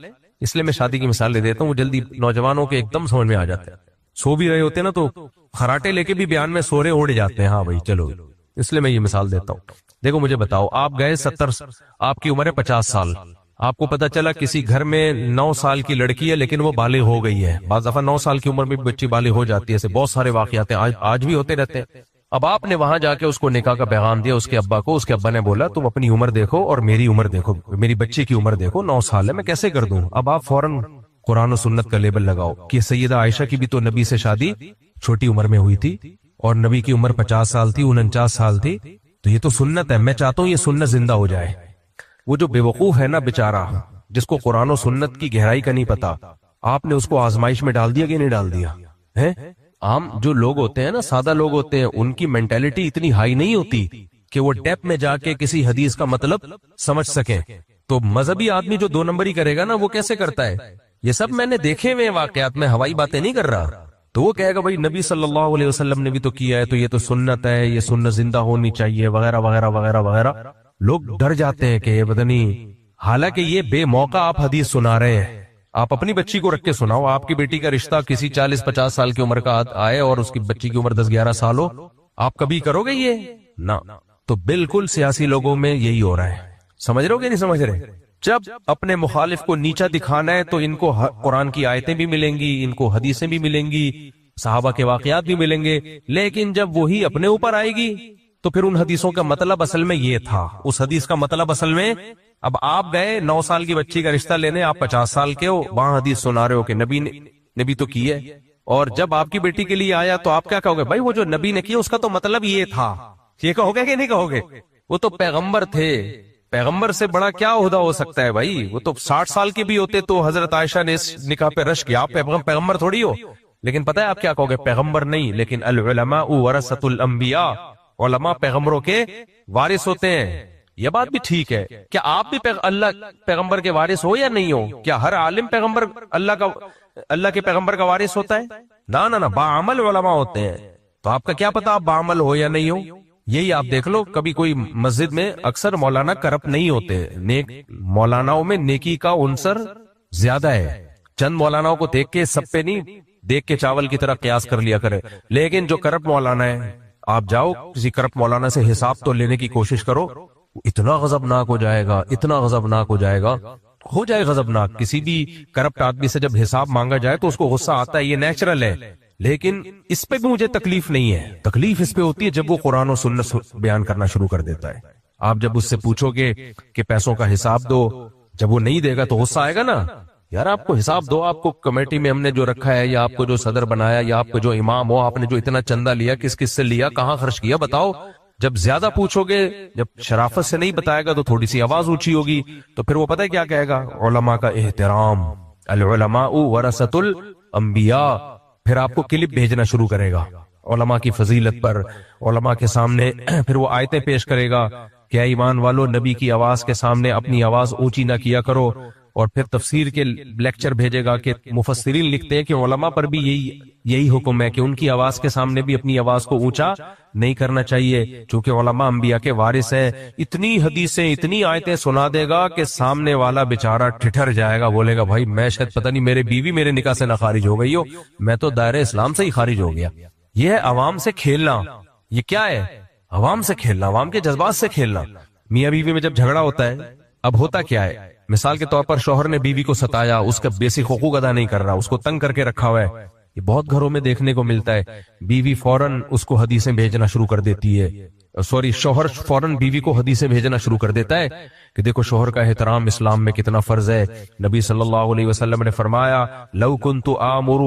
اس لیے میں شادی کی مثال لے دیتا ہوں, وہ جلدی نوجوانوں کے ایک دم سمجھ میں آ جاتے ہیں. سو بھی رہے ہوتے ہیں نا تو خراٹے لے کے بھی بیان میں سورے اڑ جاتے ہیں. ہاں بھائی چلو, اس لیے میں یہ مثال دیتا ہوں. دیکھو مجھے بتاؤ, آپ گئے 70, آپ کی عمر ہے 50 سال, آپ کو پتا چلا کسی گھر میں 9 سال کی لڑکی ہے لیکن وہ بالغ ہو گئی ہے. بعض دفعہ 9 سال کی عمر میں بچی بالغ ہو جاتی ہے. ایسے بہت سارے واقعات ہیں, آج بھی ہوتے رہتے ہیں. اب آپ نے وہاں جا کے اس کو نکاح کا پیغام دیا, اس کے ابا کو. اس کے ابا نے بولا تم اپنی عمر دیکھو اور میری عمر دیکھو, میری بچی کی عمر دیکھو, 9 سال ہے, میں کیسے کر دوں. اب آپ فوراً قرآن و سنت کا لیبل لگاؤ کہ سیدہ عائشہ کی بھی تو نبی سے شادی چھوٹی عمر میں ہوئی تھی, اور نبی کی عمر 50 سال تھی, 49 سال تھی, تو یہ تو سنت ہے. میں چاہتا ہوں یہ سنت زندہ ہو جائے. وہ جو بے وقوف ہے نا بیچارہ, جس کو قرآن و سنت کی گہرائی کا نہیں پتا, آپ نے اس کو آزمائش میں ڈال دیا کہ نہیں ڈال دیا ہے. عام جو لوگ ہوتے ہیں نا, سادہ لوگ ہوتے ہیں, ان کی مینٹالٹی اتنی ہائی نہیں ہوتی کہ وہ ڈیپ میں جا کے کسی حدیث کا مطلب سمجھ سکیں. تو مذہبی آدمی جو 2 نمبری کرے گا نا, وہ کیسے کرتا ہے. یہ سب میں نے دیکھے ہوئے واقعات, میں ہوائی باتیں نہیں کر رہا. تو وہ کہے گا بھائی نبی صلی اللہ علیہ وسلم نے بھی تو کیا ہے, تو یہ تو سنت ہے, یہ سنت زندہ ہونی چاہیے, وغیرہ وغیرہ وغیرہ وغیرہ. لوگ ڈر جاتے ہیں کہ یہ پتہ نہیں, حالانکہ یہ بے موقع آپ حدیث سنا رہے ہیں. آپ اپنی بچی کو رکھ کے سناؤ, آپ کی بیٹی کا رشتہ کسی 40-50 سال کی عمر کا آئے اور اس کی بچی کی عمر 10-11 سال ہو, آپ کبھی کرو گے یہ؟ نہ. تو بالکل سیاسی لوگوں میں یہی ہو رہا ہے. سمجھ رہے ہو کہ نہیں سمجھ رہے؟ جب اپنے مخالف کو نیچا دکھانا ہے تو ان کو قرآن کی آیتیں بھی ملیں گی, ان کو حدیثیں بھی ملیں گی, صحابہ کے واقعات بھی ملیں گے. لیکن جب وہی اپنے اوپر آئے گی تو پھر ان حدیثوں کا مطلب اصل میں یہ تھا, اس حدیث کا مطلب اصل میں. اب آپ گئے 9 سال کی بچی کا رشتہ لینے, آپ 50 سال کے ہو, وہاں حدیث سنا رہے ہو کہ نبی تو کی ہے. اور جب آپ کی بیٹی کے لیے آیا تو آپ کیا کہو گے؟ بھائی وہ جو نبی نے کیا اس کا تو مطلب یہ تھا. یہ کہو گے کہ نہیں کہو گے؟ وہ تو پیغمبر تھے، پیغمبر سے بڑا کیا عہدہ ہو سکتا ہے بھائی؟ وہ تو 60 سال کے بھی ہوتے تو حضرت عائشہ نے اس نکاح پہ رش کیا. آپ پیغمبر تھوڑی ہو. لیکن پتہ ہے آپ کیا کہو گے؟ پیغمبر نہیں، لیکن العلماء ورثۃ الانبیاء، علماء پیغمبروں کے وارث ہوتے ہیں. یہ بات بھی ٹھیک ہے. کیا آپ بھی اللہ پیغمبر کے وارث ہو یا نہیں ہو؟ کیا ہر عالم پیغمبر اللہ کے پیغمبر کا وارث ہوتا ہے؟ نہ باعمل علماء ہوتے ہیں. تو آپ کا کیا پتا آپ باعمل ہو یا نہیں ہو؟ یہی آپ دیکھ لو، کبھی کوئی مسجد میں اکثر مولانا کرپٹ نہیں ہوتے. نیک مولاناؤں میں نیکی کا عنصر زیادہ ہے. چند مولاناؤں کو دیکھ کے سب پہ نہیں دیکھ کے چاول کی طرح قیاس کر لیا کرے. لیکن جو کرپٹ مولانا ہے، آپ جاؤ کسی کرپٹ مولانا سے حساب تو لینے کی کوشش کرو، اتنا غضبناک ہو جائے گا، اتنا غضبناک ہو جائے گا، ہو جائے غضبناک. کسی بھی کرپٹ آدمی سے جب حساب مانگا جائے تو اس کو غصہ آتا ہے، یہ نیچرل ہے. لیکن اس پہ بھی مجھے تکلیف نہیں ہے. تکلیف اس پہ ہوتی ہے جب وہ قرآن و سنت بیان کرنا شروع کر دیتا ہے. آپ جب اس سے پوچھو گے کہ پیسوں کا حساب دو، جب وہ نہیں دے گا تو غصہ آئے گا نا. یار آپ کو حساب دو، آپ کو کمیٹی میں ہم نے جو رکھا ہے، یا آپ کو جو صدر بنایا، یا آپ کو جو امام ہو، آپ نے جو اتنا چندہ لیا، کس کس سے لیا، کہاں خرچ کیا، بتاؤ. جب زیادہ پوچھو گے، جب شرافت سے نہیں بتائے گا تو تھوڑی سی آواز اونچی ہوگی، تو پھر وہ پتہ ہے کیا کہے گا؟ علماء کا احترام، العلماء ورثۃ الانبیاء. پھر آپ کو کلپ بھیجنا شروع کرے گا علماء کی فضیلت پر، علماء کے سامنے. پھر وہ آیتیں پیش کرے گا کہ اے ایمان والو، نبی کی آواز کے سامنے اپنی آواز اونچی نہ کیا کرو. اور پھر تفسیر کے لیکچر بھیجے گا کہ مفسرین لکھتے ہیں کہ علماء پر بھی یہی حکم ہے کہ ان کی آواز کے سامنے بھی اپنی آواز کو اونچا نہیں کرنا چاہیے، چونکہ علماء انبیاء کے وارث ہیں. اتنی حدیثیں، اتنی آیتیں سنا دے گا کہ سامنے والا بیچارہ ٹھٹر جائے گا، بولے گا بھائی میں شاید پتہ نہیں میرے بیوی میرے نکاح سے نہ خارج ہو گئی ہو، میں تو دائرہ اسلام سے ہی خارج ہو گیا. یہ ہے عوام سے کھیلنا. یہ کیا ہے؟ عوام سے کھیلنا، عوام کے جذبات سے کھیلنا. میاں بیوی میں جب جھگڑا ہوتا ہے، اب ہوتا کیا ہے؟ مثال کے طور پر شوہر نے بیوی کو ستایا، اس کا بیسک حقوق ادا نہیں کر رہا، اس کو تنگ کر کے رکھا ہوا ہے. یہ بہت گھروں میں دیکھنے کو ملتا ہے. بیوی فوراً اس کو حدیثیں بھیجنا شروع کر دیتی ہے، شوہر فوراً بیوی کو حدیثیں بھیجنا شروع کر دیتا ہے کہ دیکھو شوہر کا احترام اسلام میں کتنا فرض ہے. نبی صلی اللہ علیہ وسلم نے فرمایا لو کنت آمر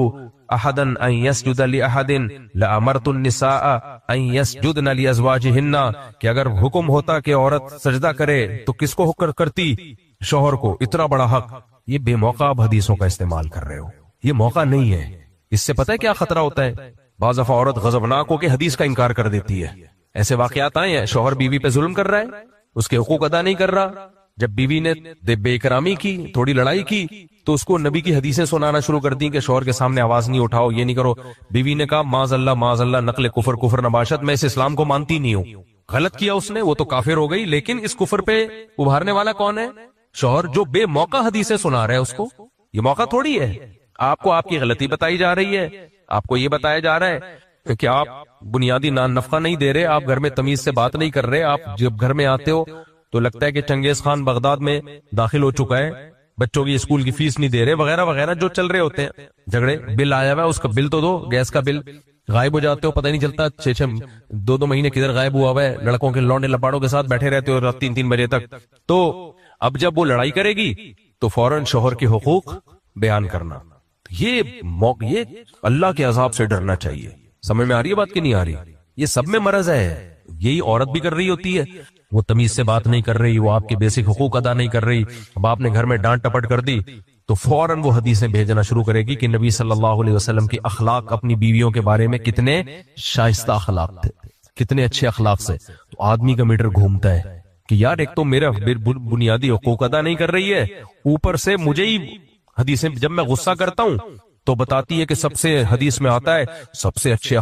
احدا ان يسجد لاحد لامرت النساء ان يسجدن لازواجهن، کہ اگر حکم ہوتا کہ عورت سجدہ کرے تو کس کو حکم کرتی؟ شوہر کو. اتنا بڑا حق. یہ بے موقع آپ حدیثوں کا استعمال کر رہے ہو، یہ موقع نہیں ہے. اس سے پتہ ہے کیا خطرہ ہوتا ہے؟ بعض دفعہ عورت غضبناک ہو کے حدیث کا انکار کر دیتی ہے. ایسے واقعات آئے ہیں، شوہر بیوی پہ ظلم کر رہا ہے، اس کے حقوق ادا نہیں کر رہا. جب بیوی نے بے اکرامی کی، تھوڑی لڑائی کی، تو اس کو نبی کی حدیثیں سنانا شروع کر دی کہ شوہر کے سامنے آواز نہیں اٹھاؤ، یہ نہیں کرو. بیوی نے کہا معاذ اللہ نقل کفر نباشت، میں اس اسلام کو مانتی نہیں ہوں. غلط کیا اس نے، وہ تو کافر ہو گئی. لیکن اس کفر پہ ابھارنے والا کون ہے؟ شوہر، جو بے موقع حدیثیں سنا رہا ہے اس کو. یہ موقع تھوڑی ہے. آپ کو آپ کی غلطی بتائی جا رہی ہے، آپ کو یہ بتایا جا رہا ہے کہ آپ بنیادی نفقہ نہیں دے رہے، آپ گھر میں تمیز سے بات نہیں کر رہے. آپ جب گھر میں آتے ہو تو لگتا ہے کہ چنگیز خان بغداد میں داخل ہو چکا ہے، بچوں کی اسکول کی فیس نہیں دے رہے، وغیرہ وغیرہ جو چل رہے ہوتے ہیں جھگڑے. بل آیا ہوا ہے، اس کا بل تو دو، گیس کا بل. غائب ہو جاتے ہو، پتہ نہیں چلتا، 6-2 مہینے کدھر غائب ہوا ہوا ہے. لڑکوں کے لونڈے لپاڑوں کے ساتھ بیٹھے رہتے ہو رات 3 بجے تک. تو اب جب وہ لڑائی کرے گی تو فوراً شوہر کے حقوق بیان کرنا. یہ اللہ کے عذاب سے ڈرنا چاہیے. سمجھ میں آ رہی ہے بات کہ نہیں آ رہی؟ یہ سب میں مرض ہے. یہی عورت بھی کر رہی ہوتی ہے، وہ تمیز سے بات نہیں کر رہی، وہ آپ کے بیسک حقوق ادا نہیں کر رہی. اب آپ نے گھر میں ڈانٹ ٹپٹ کر دی تو فوراً وہ حدیثیں بھیجنا شروع کرے گی کہ نبی صلی اللہ علیہ وسلم کی اخلاق اپنی بیویوں کے بارے میں کتنے شائستہ اخلاق تھے، کتنے اچھے اخلاق سے. تو آدمی کا میٹر گھومتا ہے کہ یار ایک تو میرا بنیادی حقوق ادا نہیں کر رہی ہے، اوپر سے مجھے ہی حدیثیں. جب میں غصہ کرتا ہوں تو بتاتی ہے کہ سب سے حدیث میں آتا ہے سب سے اچھے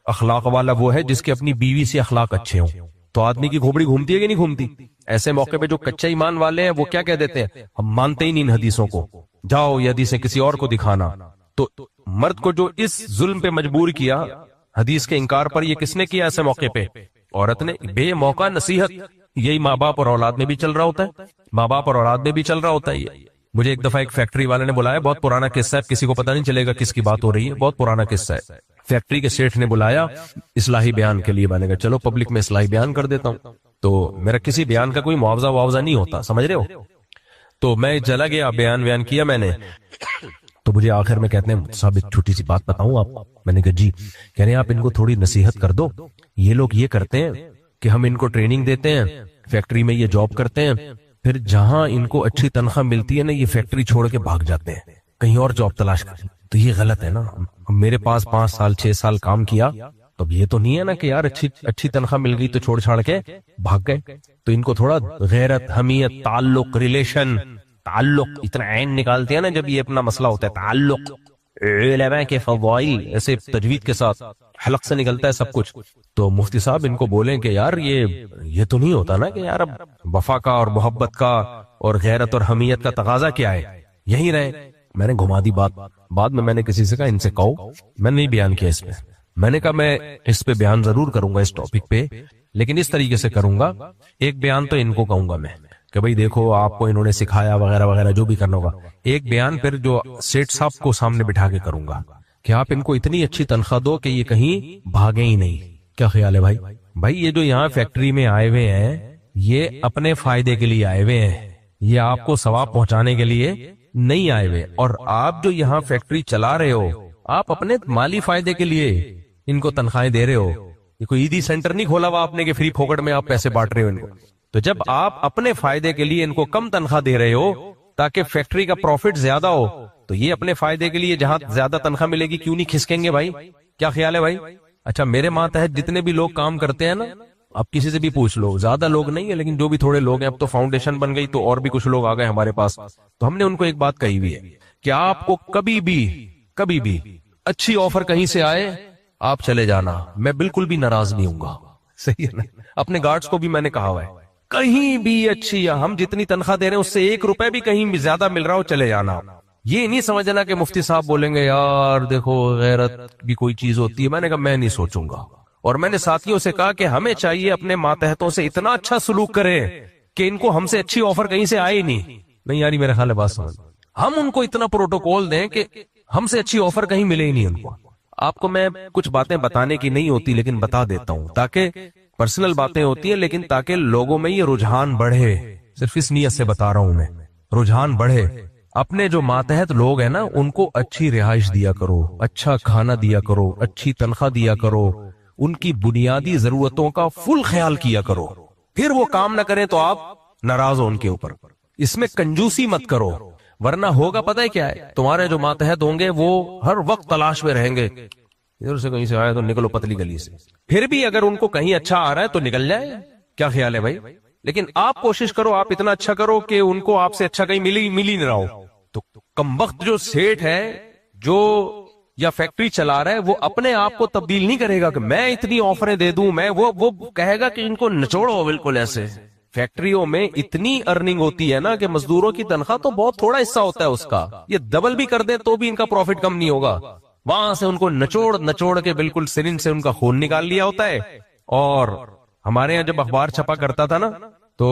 اخلاق والا وہ ہے جس کے اپنی بیوی سے اخلاق اچھے ہوں. تو آدمی کی کھوپڑی گھومتی ہے کہ نہیں گھومتی؟ ایسے موقع پہ جو کچا ایمان والے ہیں وہ کیا کہہ دیتے ہیں؟ ہم مانتے ہی نہیں ان حدیثوں کو، جاؤ یہ حدیثیں کسی اور کو دکھانا. تو مرد کو جو اس ظلم پہ مجبور کیا حدیث کے انکار پر، یہ کس نے کیا ایسے موقع پہ؟ عورت نے. بے موقع نصیحت، یہی ماں باپ اور اولاد میں بھی چل رہا ہوتا ہے. ماں باپ اور اولاد میں بھی چل رہا ہوتا ہے یہ. مجھے ایک دفعہ ایک فیکٹری والے نے بلایا، بہت پرانا قصہ ہے، کسی کو پتہ نہیں چلے گا کس کی بات ہو رہی ہے، بہت پرانا قصہ ہے. فیکٹری کے سیٹھ نے بلایا اصلاحی بیان کے لیے. میں نے کہا چلو پبلک میں اصلاحی بیان کر دیتا ہوں. تو میرا کسی بیان کا کوئی معاوضہ نہیں ہوتا، سمجھ رہے ہو. تو میں چلا گیا، بیان کیا میں نے. تو مجھے آخر میں کہتے ہیں صاحب ایک چھوٹی سی بات بتاؤں آپ. میں نے کہا جی. کہہ رہے ہیں آپ ان کو تھوڑی نصیحت کر دو، یہ لوگ یہ کرتے ہیں کہ ہم ان کو ٹریننگ دیتے ہیں, فیکٹری میں یہ جاب کرتے ہیں, پھر جہاں ان کو اچھی تنخواہ ملتی ہے نا, یہ فیکٹری چھوڑ کے بھاگ جاتے ہیں, کہیں اور جاب تلاش کریں. تو یہ غلط ہے نا. میرے پاس 5 سال 6 سال کام کیا, تو اب یہ تو نہیں ہے نا کہ یار اچھی تنخواہ مل گئی تو چھوڑ چھاڑ کے بھاگ گئے. تو ان کو تھوڑا غیرت, حمیت, تعلق, ریلیشن, تعلق اتنا عین نکالتے ہیں نا جب یہ اپنا مسئلہ ہوتا ہے. تعلق, علماء کے فضائل, ایسے تجوید کے ساتھ حلق سے نکلتا ہے سب کچھ. تو مفتی صاحب ان کو بولیں کہ یار یہ تو نہیں ہوتا نا کہ یار اب وفا کا اور محبت کا اور غیرت اور حمیت کا تقاضا کیا ہے, یہی رہے. میں نے گھما دی بات. بعد میں نے کسی سے کہا ان سے کہو, میں نے نہیں بیان کیا اس پہ. میں نے کہا میں اس پہ بیان ضرور کروں گا اس ٹاپک پہ, لیکن اس طریقے سے کروں گا. ایک بیان تو ان کو کہوں گا میں کہ بھئی دیکھو آپ کو انہوں نے سکھایا وغیرہ وغیرہ جو بھی کرنا ہوگا. ایک بیان پھر جو سیٹ صاحب کو سامنے بٹھا کے کروں گا کہ آپ ان کو اتنی اچھی تنخواہ دو کہ یہ کہیں بھاگے ہی نہیں. کیا خیال ہے بھائی؟ بھائی یہ جو یہاں فیکٹری میں آئے ہوئے ہیں یہ اپنے فائدے کے لیے آئے ہوئے ہیں, یہ آپ کو ثواب پہنچانے کے لیے نہیں آئے ہوئے. اور آپ جو یہاں فیکٹری چلا رہے ہو آپ اپنے مالی فائدے کے لیے ان کو تنخواہیں دے رہے ہو. یہ کوئی عیدی سینٹر نہیں کھولا ہوا آپ نے کہ فری پھوکٹ میں آپ پیسے بانٹ رہے ہو ان کو. تو جب آپ اپنے فائدے کے لیے ان کو کم تنخواہ دے رہے ہو تاکہ فیکٹری کا پروفٹ زیادہ ہو, تو یہ اپنے فائدے کے لیے جہاں زیادہ تنخواہ ملے گی کیوں نہیں کھسکیں گے بھائی؟ کیا خیال ہے بھائی؟ اچھا میرے ماتحت جتنے بھی لوگ کام کرتے ہیں نا, آپ کسی سے بھی پوچھ لو, زیادہ لوگ نہیں ہے لیکن جو بھی تھوڑے لوگ ہیں, اب تو فاؤنڈیشن بن گئی تو اور بھی کچھ لوگ آ گئے ہمارے پاس, تو ہم نے ان کو ایک بات کہی ہوئی ہے کہ آپ کو کبھی بھی اچھی آفر کہیں سے آئے آپ چلے جانا, میں بالکل بھی ناراض نہیں ہوں گا. صحیح ہے نا؟ اپنے گارڈز کو بھی میں نے کہا ہوا ہے کہیں بھی اچھی, ہم جتنی تنخواہ دے رہے ہیں اس سے 1 روپے بھی کہیں بھی زیادہ مل رہا ہو چلے جانا. یہ نہیں سمجھنا کہ مفتی صاحب بولیں گے یار دیکھو غیرت بھی کوئی چیز ہوتی ہے. میں نے کہا میں نہیں سوچوں گا, اور میں نے ساتھیوں سے کہا کہ ہمیں چاہیے اپنے ماتحتوں سے اتنا اچھا سلوک کریں کہ ان کو ہم سے اچھی آفر کہیں سے آئے نہیں یاری میرے خیال ہے بات سمجھ. ہم ان کو اتنا پروٹوکول دیں کہ ہم سے اچھی آفر کہیں ملے ہی نہیں ان کو. آپ کو میں کچھ باتیں بتانے کی نہیں ہوتی لیکن بتا دیتا ہوں, تاکہ پرسنل باتیں ہوتی ہیں لیکن تاکہ لوگوں میں یہ رجحان بڑھے. صرف اس نیت سے بتا رہا ہوں میں, رجحان بڑھے. اپنے جو ماتحت لوگ ہیں نا ان کو اچھی رہائش دیا کرو, اچھا کھانا دیا کرو, اچھی تنخواہ دیا کرو, ان کی بنیادی ضرورتوں کا فل خیال کیا کرو. پھر وہ کام نہ کریں تو آپ ناراض ہو ان کے اوپر. اس میں کنجوسی مت کرو, ورنہ ہوگا پتہ ہے کیا ہے, تمہارے جو ماتحت ہوں گے وہ ہر وقت تلاش میں رہیں گے, ادھر سے کہیں سے آیا تو نکلو پتلی گلی سے. پھر بھی اگر ان کو کہیں اچھا آ رہا ہے تو نکل جائے. کیا خیال ہے بھائی؟ لیکن آپ کوشش کرو, آپ اتنا اچھا کرو کہ ان کو آپ سے اچھا کہیں مل ہی نہیں رہا ہو. تو کم وقت جو سیٹ ہے جو یا فیکٹری چلا رہا ہے وہ اپنے آپ کو تبدیل نہیں کرے گا کہ میں اتنی آفریں دے دوں, میں وہ کہے گا کہ ان کو نچوڑو بالکل ایسے. فیکٹریوں میں اتنی ارننگ ہوتی ہے نا کہ مزدوروں کی تنخواہ تو بہت تھوڑا حصہ ہوتا ہے اس کا, یہ ڈبل بھی کر دیں تو بھی ان کا پروفٹ کم نہیں ہوگا. وہاں سے ان کو نچوڑ کے بالکل سرنج سے ان کا خون نکال لیا ہوتا ہے. اور ہمارے یہاں جب اخبار چھپا کرتا تھا نا تو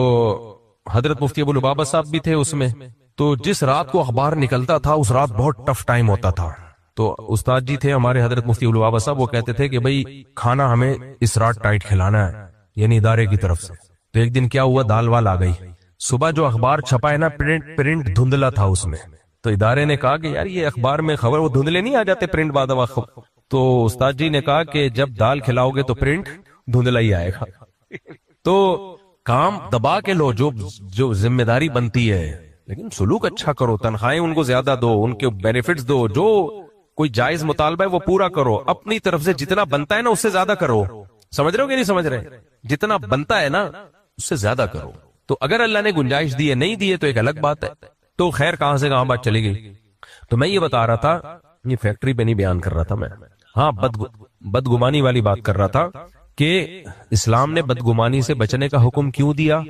حضرت مفتی ابو لبابہ صاحب بھی تھے اس میں, تو جس رات کو اخبار نکلتا تھا اس رات بہت ٹف ٹائم ہوتا تھا. تو استاد جی تھے ہمارے حضرت مفتی ابو لبابہ صاحب, وہ کہتے تھے کہ بھئی کھانا ہمیں اس رات ٹائٹ کھلانا ہے, یعنی ادارے کی طرف سے. تو ایک دن کیا ہوا, دال وال آ گئی. صبح جو اخبار چھپا ہے نا پرنٹ دھندلا تھا اس میں, تو ادارے نے کہا کہ یار یہ اخبار میں خبر وہ دھندلے نہیں آ جاتے پرنٹ بعد وقت. تو استاد جی نے کہا کہ جب دال کھلاؤ گے تو پرنٹ دھندلا ہی آئے گا. تو کام دبا کے لو, جو ذمہ داری بنتی ہے, لیکن سلوک اچھا کرو, تنخواہیں ان کو زیادہ دو, ان کے بینیفٹس دو, جو کوئی جائز مطالبہ ہے وہ پورا کرو, اپنی طرف سے جتنا بنتا ہے نا اس سے زیادہ کرو. سمجھ رہے ہو کہ نہیں سمجھ رہے؟ جتنا بنتا ہے نا اس سے زیادہ کرو. تو اگر اللہ نے گنجائش دی ہے, نہیں دی ہے تو ایک الگ بات ہے. تو خیر کہاں سے کہاں بات چلی گئی. تو میں یہ بتا رہا تھا, یہ فیکٹری پہ نہیں بیان کر رہا تھا میں, ہاں بدگمانی والی بات کر رہا تھا کہ اسلام نے بدگمانی سے بچنے کا حکم کیوں دیا.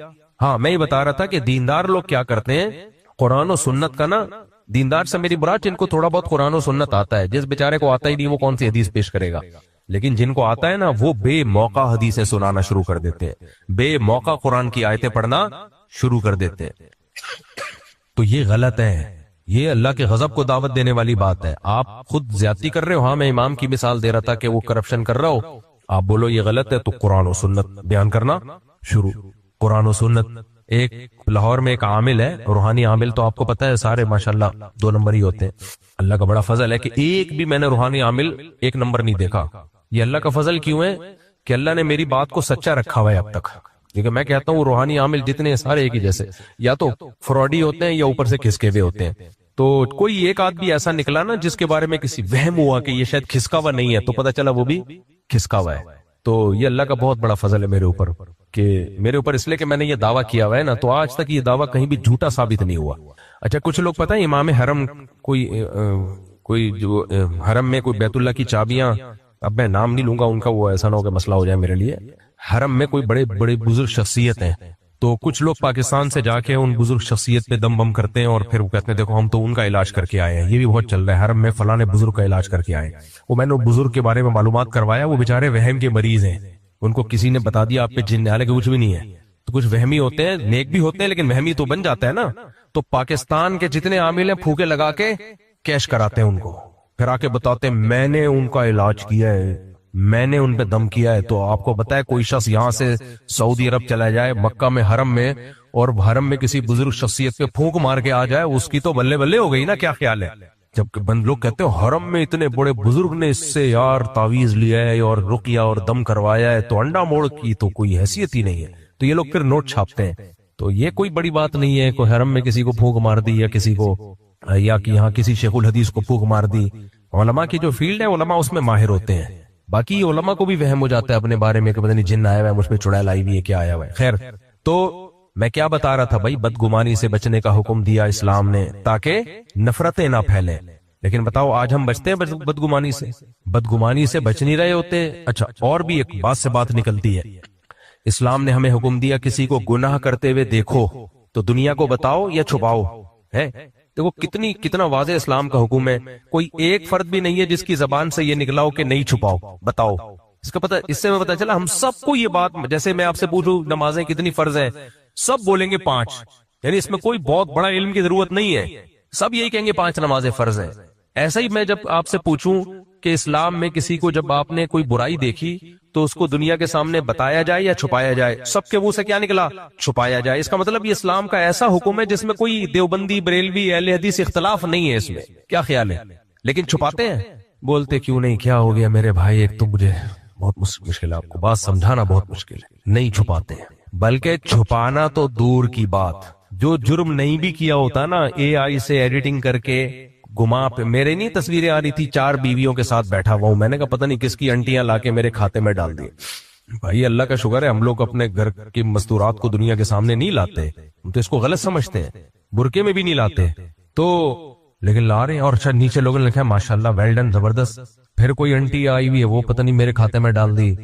ہاں میں یہ بتا رہا تھا کہ دیندار لوگ کیا کرتے ہیں, قرآن و سنت کا نا, دیندار سے میری برات جن کو تھوڑا بہت قرآن و سنت آتا ہے, جس بیچارے کو آتا ہی نہیں وہ کون سی حدیث پیش کرے گا, لیکن جن کو آتا ہے نا وہ بے موقع حدیثیں سنانا شروع کر دیتے ہیں, بے موقع قرآن کی آیتیں پڑھنا شروع کر دیتے ہیں. تو یہ غلط ہے, یہ اللہ کے غضب کو دعوت دینے والی بات ہے. آپ خود زیادتی کر رہے ہو. ہاں میں امام کی مثال دے رہا تھا کہ وہ کرپشن کر رہا ہو, آپ بولو یہ غلط ہے تو قرآن و سنت بیان کرنا شروع. قرآن و سنت. ایک لاہور میں ایک عامل ہے, روحانی عامل, تو آپ کو پتا ہے سارے ماشاءاللہ 2 نمبر ہی ہوتے ہیں. اللہ کا بڑا فضل ہے کہ ایک بھی میں نے روحانی عامل 1 نمبر نہیں دیکھا. یہ اللہ کا فضل کیوں ہے کہ اللہ نے میری بات کو سچا رکھا ہوا ہے اب تک. کیونکہ میں کہتا ہوں روحانی عامل جتنے سارے ایک ہی جیسے، یا تو فراڈی ہوتے ہیں یا اوپر سے کھسکے ہوئے ہوتے ہیں. تو کوئی ایک آدمی ایسا نکلا نا جس کے بارے میں کسی وہم ہوا کہ یہ شاید کھسکا ہوا نہیں ہے، تو پتہ چلا وہ بھی کھسکا ہوا ہے. تو یہ اللہ کا بہت بڑا فضل ہے میرے اوپر، کہ میرے اوپر اس لیے کہ میں نے یہ دعویٰ کیا ہوا ہے نا، تو آج تک یہ دعویٰ کہیں بھی جھوٹا ثابت نہیں ہوا. اچھا کچھ لوگ پتہ ہے امام حرم کوئی جو حرم میں کوئی بیت اللہ کی چابیاں، اب میں نام نہیں لوں گا ان کا، وہ ایسا نہ ہو کہ مسئلہ ہو جائے میرے لیے. حرم میں کوئی بڑے بڑے بزرگ شخصیت ہیں، تو کچھ لوگ پاکستان سے جا کے ان بزرگ شخصیت پہ دم بم کرتے ہیں اور پھر وہ کہتے ہیں دیکھو ہم تو ان کا علاج کر کے آئے ہیں. یہ بھی بہت چل رہا ہے، حرم میں فلاں بزرگ کا علاج کر کے آئے. وہ میں نے بزرگ کے بارے میں معلومات کروایا، وہ بےچارے وہم کے مریض ہیں، ان کو کسی نے بتا دیا آپ پہ جن، حالانکہ کچھ بھی نہیں ہے. تو کچھ وہمی ہوتے ہیں، نیک بھی ہوتے ہیں لیکن وہمی تو بن جاتا ہے نا. تو پاکستان کے جتنے عامل ہیں پھوکے لگا کے کیش کراتے ہیں ان کو، پھر آ کے بتاتے ہیں میں نے ان کا علاج کیا ہے، میں نے ان پہ دم کیا ہے. تو آپ کو بتائے کوئی شخص یہاں سے سعودی عرب چلا جائے، مکہ میں حرم میں، اور حرم میں کسی بزرگ شخصیت پہ پھونک مار کے آ جائے، اس کی تو بلے بلے ہو گئی نا. کیا خیال ہے؟ جب لوگ کہتے ہیں حرم میں اتنے بڑے بزرگ نے اس سے یار تعویذ لیا ہے اور رقیہ اور دم کروایا ہے، تو انڈا موڑ کی تو کوئی حیثیت ہی نہیں ہے. تو یہ لوگ پھر نوٹ چھاپتے ہیں. تو یہ کوئی بڑی بات نہیں ہے کوئی حرم میں کسی کو پھونک مار دی، یا کسی کو، یا کہ یہاں کسی شیخ الحدیث کو پھونک مار دی. علماء کی جو فیلڈ ہے علماء اس میں ماہر ہوتے ہیں. باقی علماء کو بھی وہم ہو جاتا ہے اپنے بارے میں کہ پتہ نہیں جن آیا ہوا ہے، مجھ پہ چڑیل آئی ہوئی ہے، کیا آیا ہوا ہے. خیر، تو میں کیا بتا رہا تھا بھائی، بدگمانی سے بچنے کا حکم دیا اسلام نے تاکہ نفرتیں نہ پھیلیں. لیکن بتاؤ آج ہم بچتے ہیں بدگمانی سے؟ بدگمانی سے بچ نہیں رہے ہوتے. اچھا اور بھی ایک بات سے بات نکلتی ہے، اسلام نے ہمیں حکم دیا کسی کو گناہ کرتے ہوئے دیکھو تو دنیا کو بتاؤ یا چھپاؤ. ہے دیکھو کتنا واضح اسلام کا حکم ہے. کوئی ایک فرد بھی نہیں ہے جس کی زبان سے یہ نکلا ہو کہ نہیں چھپاؤ، بتاؤ. اس سے میں پتا چلا ہم سب کو یہ بات، جیسے میں آپ سے پوچھوں نمازیں کتنی فرض ہیں، سب بولیں گے 5. یعنی اس میں کوئی بہت بڑا علم کی ضرورت نہیں ہے، سب یہی کہیں گے 5 نمازیں فرض ہیں. ایسا ہی میں جب آپ سے پوچھوں کہ اسلام میں کسی کو جب آپ نے کوئی برائی دیکھی تو اس کو دنیا کے سامنے بتایا جائے یا چھپایا جائے، سب کے منہ سے کیا نکلا؟ چھپایا جائے. اس کا مطلب یہ اسلام کا ایسا حکم ہے جس میں کوئی دیوبندی، بریلوی، اہل حدیث اختلاف نہیں ہے اس میں. کیا خیال ہے؟ لیکن چھپاتے ہیں. بولتے کیوں نہیں؟ کیا ہو گیا میرے بھائی؟ ایک تو مجھے بہت مشکل ہے، آپ کو بات سمجھانا بہت مشکل ہے. نہیں چھپاتے ہیں، بلکہ چھپانا تو دور کی بات، جو جرم نہیں بھی کیا ہوتا نا، اے آئی سے ایڈیٹنگ کر کے گما پہ، میرے نہیں تصویریں آ رہی تھی 4 بیویوں کے ساتھ بیٹھا ہوا ہوں، میں نے کہا پتہ نہیں کس کی انٹیاں لا کے میرے کھاتے میں ڈال دی. بھائی اللہ کا شکر ہے ہم لوگ اپنے گھر کی مستورات کو دنیا کے سامنے نہیں لاتے، ہم تو اس کو غلط سمجھتے ہیں، برقعے میں بھی نہیں لاتے تو، لیکن لا رہے ہیں. اور اچھا نیچے لوگوں نے لکھا ہے ماشاءاللہ ویل ڈن، زبردست. پھر کوئی انٹی آئی ہوئی ہے وہ پتہ نہیں میرے کھاتے میں ڈال دی.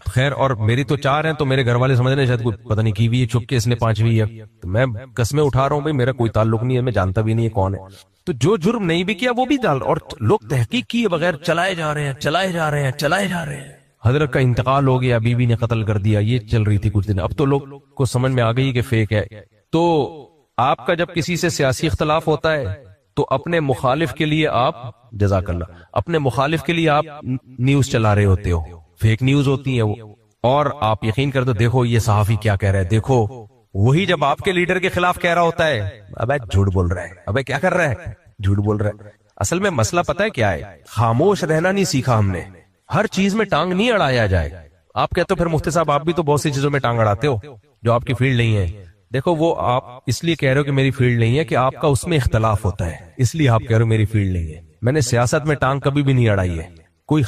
خیر، اور میری تو 4 ہیں تو میرے گھر والے سمجھ رہے ہیں شاید کوئی پتہ نہیں کی ہوئی ہے چھپ کے اس نے 5ویں ہے. تو میں قسمیں اٹھا رہا ہوں بھائی میرا کوئی تعلق نہیں ہے، میں جانتا بھی نہیں ہے کون ہے. تو جو جرم نہیں بھی کیا وہ بھی ڈال، اور لوگ تحقیق کیے بغیر چلائے جا رہے ہیں. حضرت کا انتقال ہو گیا، بیوی نے قتل کر دیا، یہ چل رہی تھی کچھ دن. اب تو لوگ کو سمجھ میں آ گئی کہ فیک ہے. تو آپ کا جب کسی سے سیاسی اختلاف ہوتا ہے تو اپنے مخالف کے لیے آپ، جزاک اللہ، اپنے مخالف کے لیے آپ نیوز چلا رہے ہوتے ہو، فیک نیوز ہوتی ہیں وہ، اور آپ یقین کر دو دیکھو یہ صحافی کیا کہہ رہا ہے، دیکھو. وہی جب آپ کے لیڈر کے خلاف کہہ رہا ہوتا ہے ابے جھوٹ بول رہا ہے، ابے کیا کر رہا ہے، جھوٹ بول رہا ہے. اصل میں مسئلہ پتہ ہے کیا ہے؟ خاموش رہنا نہیں سیکھا ہم نے. ہر چیز میں ٹانگ نہیں اڑایا جائے. آپ کہتے ہو پھر مفتی صاحب آپ بھی تو بہت سی چیزوں میں ٹانگ اڑاتے ہو جو آپ کی فیلڈ نہیں ہے. دیکھو وہ آپ اس لیے کہہ رہے ہو کہ میری فیلڈ نہیں ہے کہ آپ کا اس میں اختلاف ہوتا ہے، اس لیے آپ کہہ رہے ہو میری فیلڈ نہیں ہے. میں نے سیاست میں ٹانگ کبھی بھی نہیں اڑائی ہے. کوئی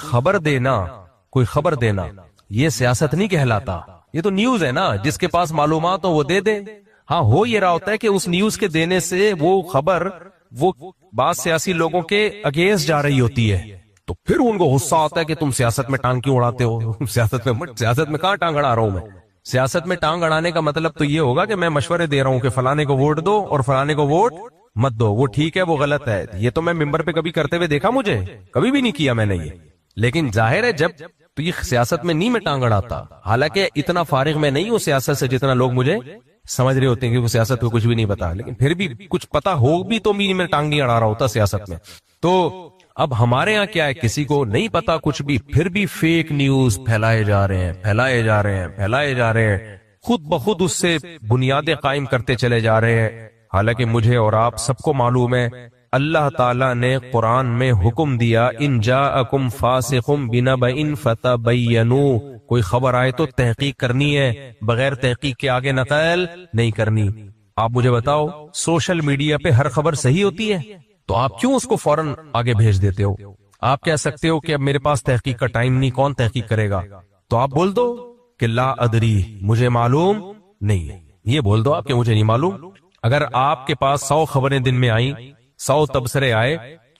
خبر دینا یہ سیاست نہیں کہلاتا، یہ تو نیوز ہے نا. جس کے پاس معلومات ہو وہ دے دے. ہاں ہو یہ رہا ہوتا ہے کہ اس نیوز کے دینے سے وہ خبر وہ بعض سیاسی لوگوں کے اگینسٹ جا رہی ہوتی ہے، تو پھر ان کو غصہ آتا ہے کہ تم سیاست میں ٹانگ کیوں اڑاتے ہو. سیاست میں کہاں ٹانگ اڑا رہا ہوں میں؟ سیاست میں ٹانگ اڑانے کا مطلب تو یہ ہوگا کہ میں مشورے دے رہا ہوں کہ فلانے کو ووٹ دو اور فلانے کو ووٹ مت دو، وہ ٹھیک ہے وہ غلط ہے. یہ تو میں ممبر پہ کبھی کرتے ہوئے دیکھا، مجھے کبھی بھی نہیں کیا میں نے یہ. لیکن ظاہر ہے جب تو یہ سیاست میں نہیں میں ٹانگ اڑاتا، حالانکہ اتنا فارغ میں نہیں ہوں سیاست سے جتنا لوگ مجھے سمجھ رہے ہوتے ہیں کہ وہ سیاست کو کچھ بھی نہیں پتا. لیکن پھر بھی کچھ پتا ہو بھی تو میں ٹانگ نہیں اڑا رہا ہوتا سیاست میں. تو اب ہمارے ہاں کیا ہے، کسی کو نہیں پتا کچھ بھی، پھر بھی فیک نیوز پھیلائے جا رہے ہیں، خود بخود اس سے بنیادیں قائم کرتے چلے جا رہے ہیں. حالانکہ مجھے اور آپ سب کو معلوم ہے اللہ تعالیٰ نے قرآن میں حکم دیا ان جاءکم فاسق بنبأ فتبینوا کوئی خبر آئے تو تحقیق کرنی ہے، بغیر تحقیق کے آگے نقل نہیں کرنی۔ آپ مجھے بتاؤ سوشل میڈیا پہ ہر خبر صحیح ہوتی ہے تو آپ کیوں اس کو فوراً آگے بھیج دیتے ہو؟ آپ کہہ سکتے ہو کہ اب میرے پاس تحقیق کا ٹائم نہیں، کون تحقیق کرے گا؟ تو آپ بول دو کہ لا ادری، مجھے معلوم نہیں، یہ بول دو آپ کہ مجھے نہیں معلوم۔ اگر آپ کے پاس 100 خبریں دن میں آئیں، 100 تبصرے آئے،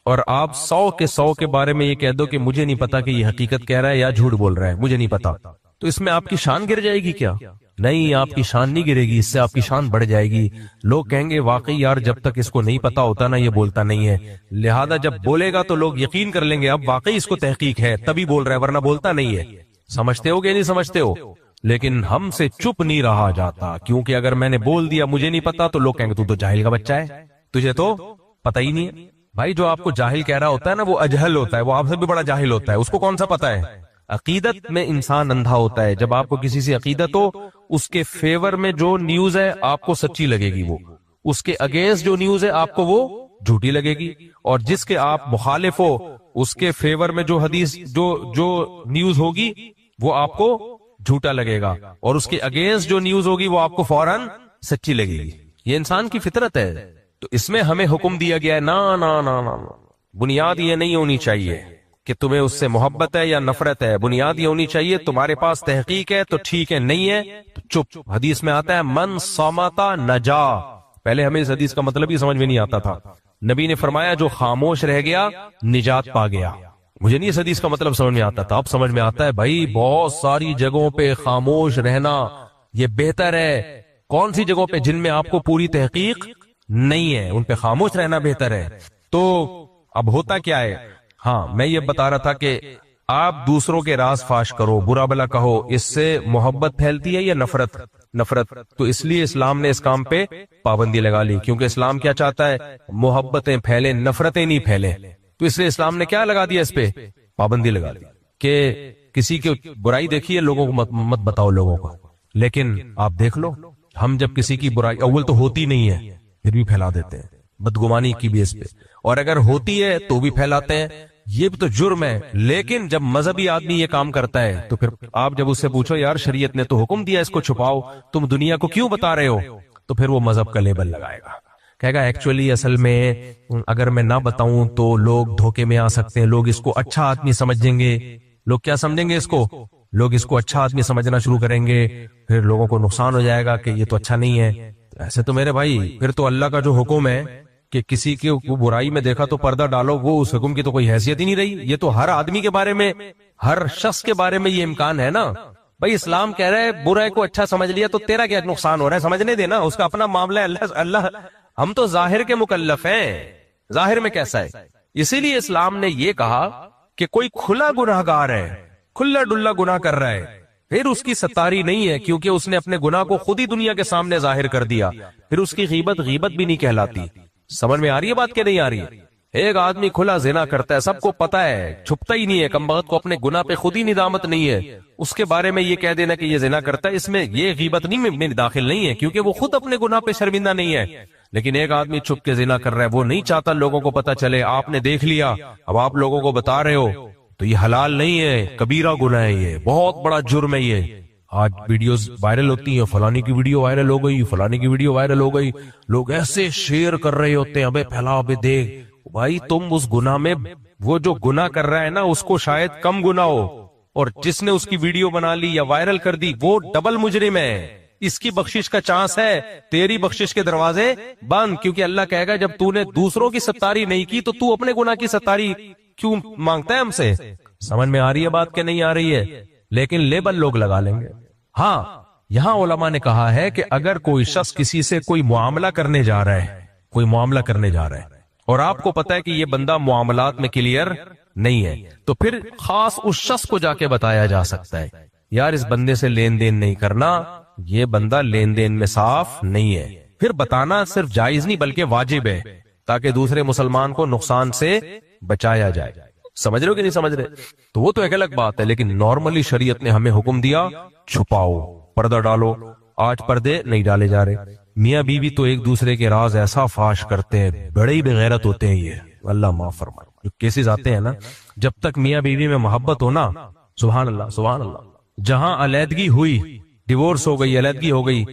اور آپ 100 کے بارے میں یہ کہہ دو کہ مجھے نہیں پتا کہ یہ حقیقت کہہ رہا ہے یا جھوٹ بول رہا ہے، مجھے نہیں پتا، تو اس میں آپ کی شان گر جائے گی کیا؟ نہیں، آپ کی شان نہیں گرے گی، اس سے آپ کی شان بڑھ جائے گی۔ لوگ کہیں گے واقعی یار جب تک اس کو نہیں پتا ہوتا نا یہ بولتا نہیں ہے، لہذا جب بولے گا تو لوگ یقین کر لیں گے اب واقعی اس کو تحقیق ہے تبھی بول رہا ہے، ورنہ بولتا نہیں ہے۔ سمجھتے ہو کہ نہیں سمجھتے ہو؟ لیکن ہم سے چپ نہیں رہا جاتا، کیونکہ اگر میں نے بول دیا مجھے نہیں پتا تو لوگ کہیں گے تو جاہل کا بچہ ہے، تجھے تو پتہ ہی نہیں ہے۔ بھائی جو آپ کو جاہل کہہ رہا ہوتا ہے نا وہ اجہل ہوتا ہے، وہ آپ سے بھی بڑا جاہل ہوتا ہے، اس کو کون سا پتا ہے؟ عقیدت میں انسان اندھا ہوتا ہے، جب آپ کو کسی سے عقیدت ہو اس کے فیور میں جو نیوز ہے آپ کو سچی لگے گی، وہ اس کے اگینسٹ جو نیوز ہے آپ کو وہ جھوٹی لگے گی، اور جس کے آپ مخالف ہو اس کے فیور میں جو حدیث جو نیوز ہوگی وہ آپ کو جھوٹا لگے گا، اور اس کے اگینسٹ جو نیوز ہوگی وہ آپ کو فوراً سچی لگے گی۔ یہ انسان کی فطرت ہے، تو اس میں ہمیں حکم دیا گیا ہے نا نا نا نا، بنیاد یہ نہیں ہونی چاہیے کہ تمہیں اس سے محبت ہے یا نفرت ہے، بنیاد یہ ہونی چاہیے تمہارے پاس تحقیق ہے تو ٹھیک ہے، نہیں ہے تو چپ۔ حدیث میں آتا ہے من صامتا نجا، پہلے ہمیں اس حدیث کا مطلب ہی سمجھ میں نہیں آتا تھا، نبی نے فرمایا جو خاموش رہ گیا نجات پا گیا۔ مجھے نہیں اس حدیث کا مطلب سمجھ میں آتا تھا، اب سمجھ میں آتا ہے۔ بھائی بہت ساری جگہوں پہ خاموش رہنا یہ بہتر ہے، کون سی جگہوں پہ؟ جن میں آپ کو پوری تحقیق نہیں ہے ان پہ خاموش رہنا بہتر ہے۔ تو اب ہوتا کیا ہے، ہاں میں یہ بتا رہا تھا کہ آپ دوسروں کے راز فاش کرو، برا بلا کہو، اس سے محبت پھیلتی ہے یا نفرت؟ نفرت۔ تو اس لیے اسلام نے اس کام پہ پابندی لگا لی، کیونکہ اسلام کیا چاہتا ہے؟ محبتیں پھیلیں، نفرتیں نہیں پھیلیں۔ تو اس لیے اسلام نے کیا لگا دیا؟ اس پہ پابندی لگا دی کہ کسی کی برائی دیکھیے لوگوں کو مت بتاؤ لوگوں کو، لیکن آپ دیکھ لو ہم جب کسی کی برائی اول تو ہوتی نہیں ہے پھر بھی پھیلا دیتے ہیں بدگمانی کی بیس پہ، اور اگر ہوتی ہے تو بھی پھیلاتے ہیں، یہ بھی تو جرم ہے۔ لیکن جب مذہبی آدمی یہ کام کرتا ہے تو پھر آپ جب اس سے پوچھو یار شریعت نے تو حکم دیا اس کو چھپاؤ، تم دنیا کو کیوں بتا رہے ہو؟ تو پھر وہ مذہب کا لیبل لگائے گا، کہے گا ایکچولی اصل میں اگر میں نہ بتاؤں تو لوگ دھوکے میں آ سکتے ہیں، لوگ اس کو اچھا آدمی سمجھیں گے۔ لوگ کیا سمجھیں گے اس کو؟ لوگ اس کو اچھا آدمی سمجھنا شروع کریں گے، پھر لوگوں کو نقصان ہو جائے گا کہ یہ تو اچھا نہیں ہے۔ ایسے تو میرے بھائی پھر تو اللہ کا جو حکم ہے کہ کسی کی برائی میں دیکھا تو پردہ ڈالو، وہ اس حکم کی تو کوئی حیثیت ہی نہیں رہی۔ یہ تو ہر آدمی کے بارے میں، ہر شخص کے بارے میں یہ امکان ہے نا۔ بھائی اسلام کہہ رہا ہے برے کو اچھا سمجھ لیا تو تیرا کیا نقصان ہو رہا ہے؟ سمجھنے دینا، اس کا اپنا معاملہ ہے۔ اللہ ہم تو ظاہر کے مکلف ہیں، ظاہر میں کیسا ہے۔ اسی لیے اسلام نے یہ کہا کہ کوئی کھلا گناہگار ہے، کھلا ڈلا گناہ کر رہا ہے، پھر اس کی ستاری نہیں ہے، کیونکہ اس نے اپنے گناہ کو خود ہی دنیا کے سامنے ظاہر کر دیا، پھر اس کی غیبت بھی نہیں کہلاتی۔ سمجھ میں آ رہی ہے بات کہ نہیں آ رہی ہے؟ ایک آدمی کھلا زنا کرتا ہے، سب کو پتا ہے، چھپتا ہی نہیں ہے، کمبخت کو اپنے گناہ پہ خود ہی ندامت نہیں ہے، اس کے بارے میں یہ کہہ دینا کہ یہ زنا کرتا ہے، اس میں یہ غیبت نہیں میں داخل نہیں ہے، کیونکہ وہ خود اپنے گناہ پہ شرمندہ نہیں ہے۔ لیکن ایک آدمی چھپ کے زنا کر رہا ہے، وہ نہیں چاہتا لوگوں کو پتا چلے، آپ نے دیکھ لیا، اب آپ لوگوں کو بتا رہے ہو، تو یہ حلال نہیں ہے، کبیرہ گناہ ہے، یہ بہت بڑا جرم ہے۔ یہ آج ویڈیوز وائرل ہوتی ہیں، فلانی کی ویڈیو وائرل ہو گئی، فلانی کی ویڈیو وائرل ہو گئی، لوگ ایسے شیئر کر رہے ہوتے ہیں، ابے پھیلا، ابے دیکھ۔ بھائی تم اس گناہ میں، وہ جو گناہ کر رہا ہے نا اس کو شاید کم گناہ ہو، اور جس نے اس کی ویڈیو بنا لی یا وائرل کر دی وہ ڈبل مجرم ہے، اس کی بخشش کا چانس ہے، تیری بخشش کے دروازے بند، کیونکہ اللہ کہے گا جب تو نے دوسروں کی ستاری نہیں کی تو اپنے گناہ کی ستاری کیوں مانگتا ہے ہم سے؟ سمجھ میں آ رہی ہے بات کہ نہیں آ رہی ہے؟ لیکن لیبل لوگ لگا لیں گے۔ ہاں یہاں علماء نے کہا ہے کہ اگر کوئی شخص کسی سے کوئی معاملہ کرنے جا رہا ہے، کوئی معاملہ کرنے جا رہا ہے، اور آپ کو پتا ہے کہ یہ بندہ معاملات میں کلیئر نہیں ہے، تو پھر خاص اس شخص کو جا کے بتایا جا سکتا ہے یار اس بندے سے لین دین نہیں کرنا، یہ بندہ لین دین میں صاف نہیں ہے۔ پھر بتانا صرف جائز نہیں بلکہ واجب ہے، تاکہ دوسرے مسلمان کو نقصان سے بچایا جائے۔ سمجھ رہے ہو کہ نہیں سمجھ رہے؟ تو وہ تو ایک الگ بات ہے، لیکن نارملی شریعت نے ہمیں حکم دیا چھپاؤ، پردہ ڈالو۔ آج پردے نہیں ڈالے جا رہے، میاں بیوی تو ایک دوسرے کے راز ایسا فاش کرتے ہیں، بڑے ہی بغیرت ہوتے ہیں، یہ اللہ معاف فرمائے۔ جو کیسز آتے ہیں نا، جب تک میاں بیوی میں محبت ہو نا، سبحان اللہ سبحان اللہ، جہاں علیحدگی ہوئی، ڈیورس ہو گئی، علیحدگی ہو گئی،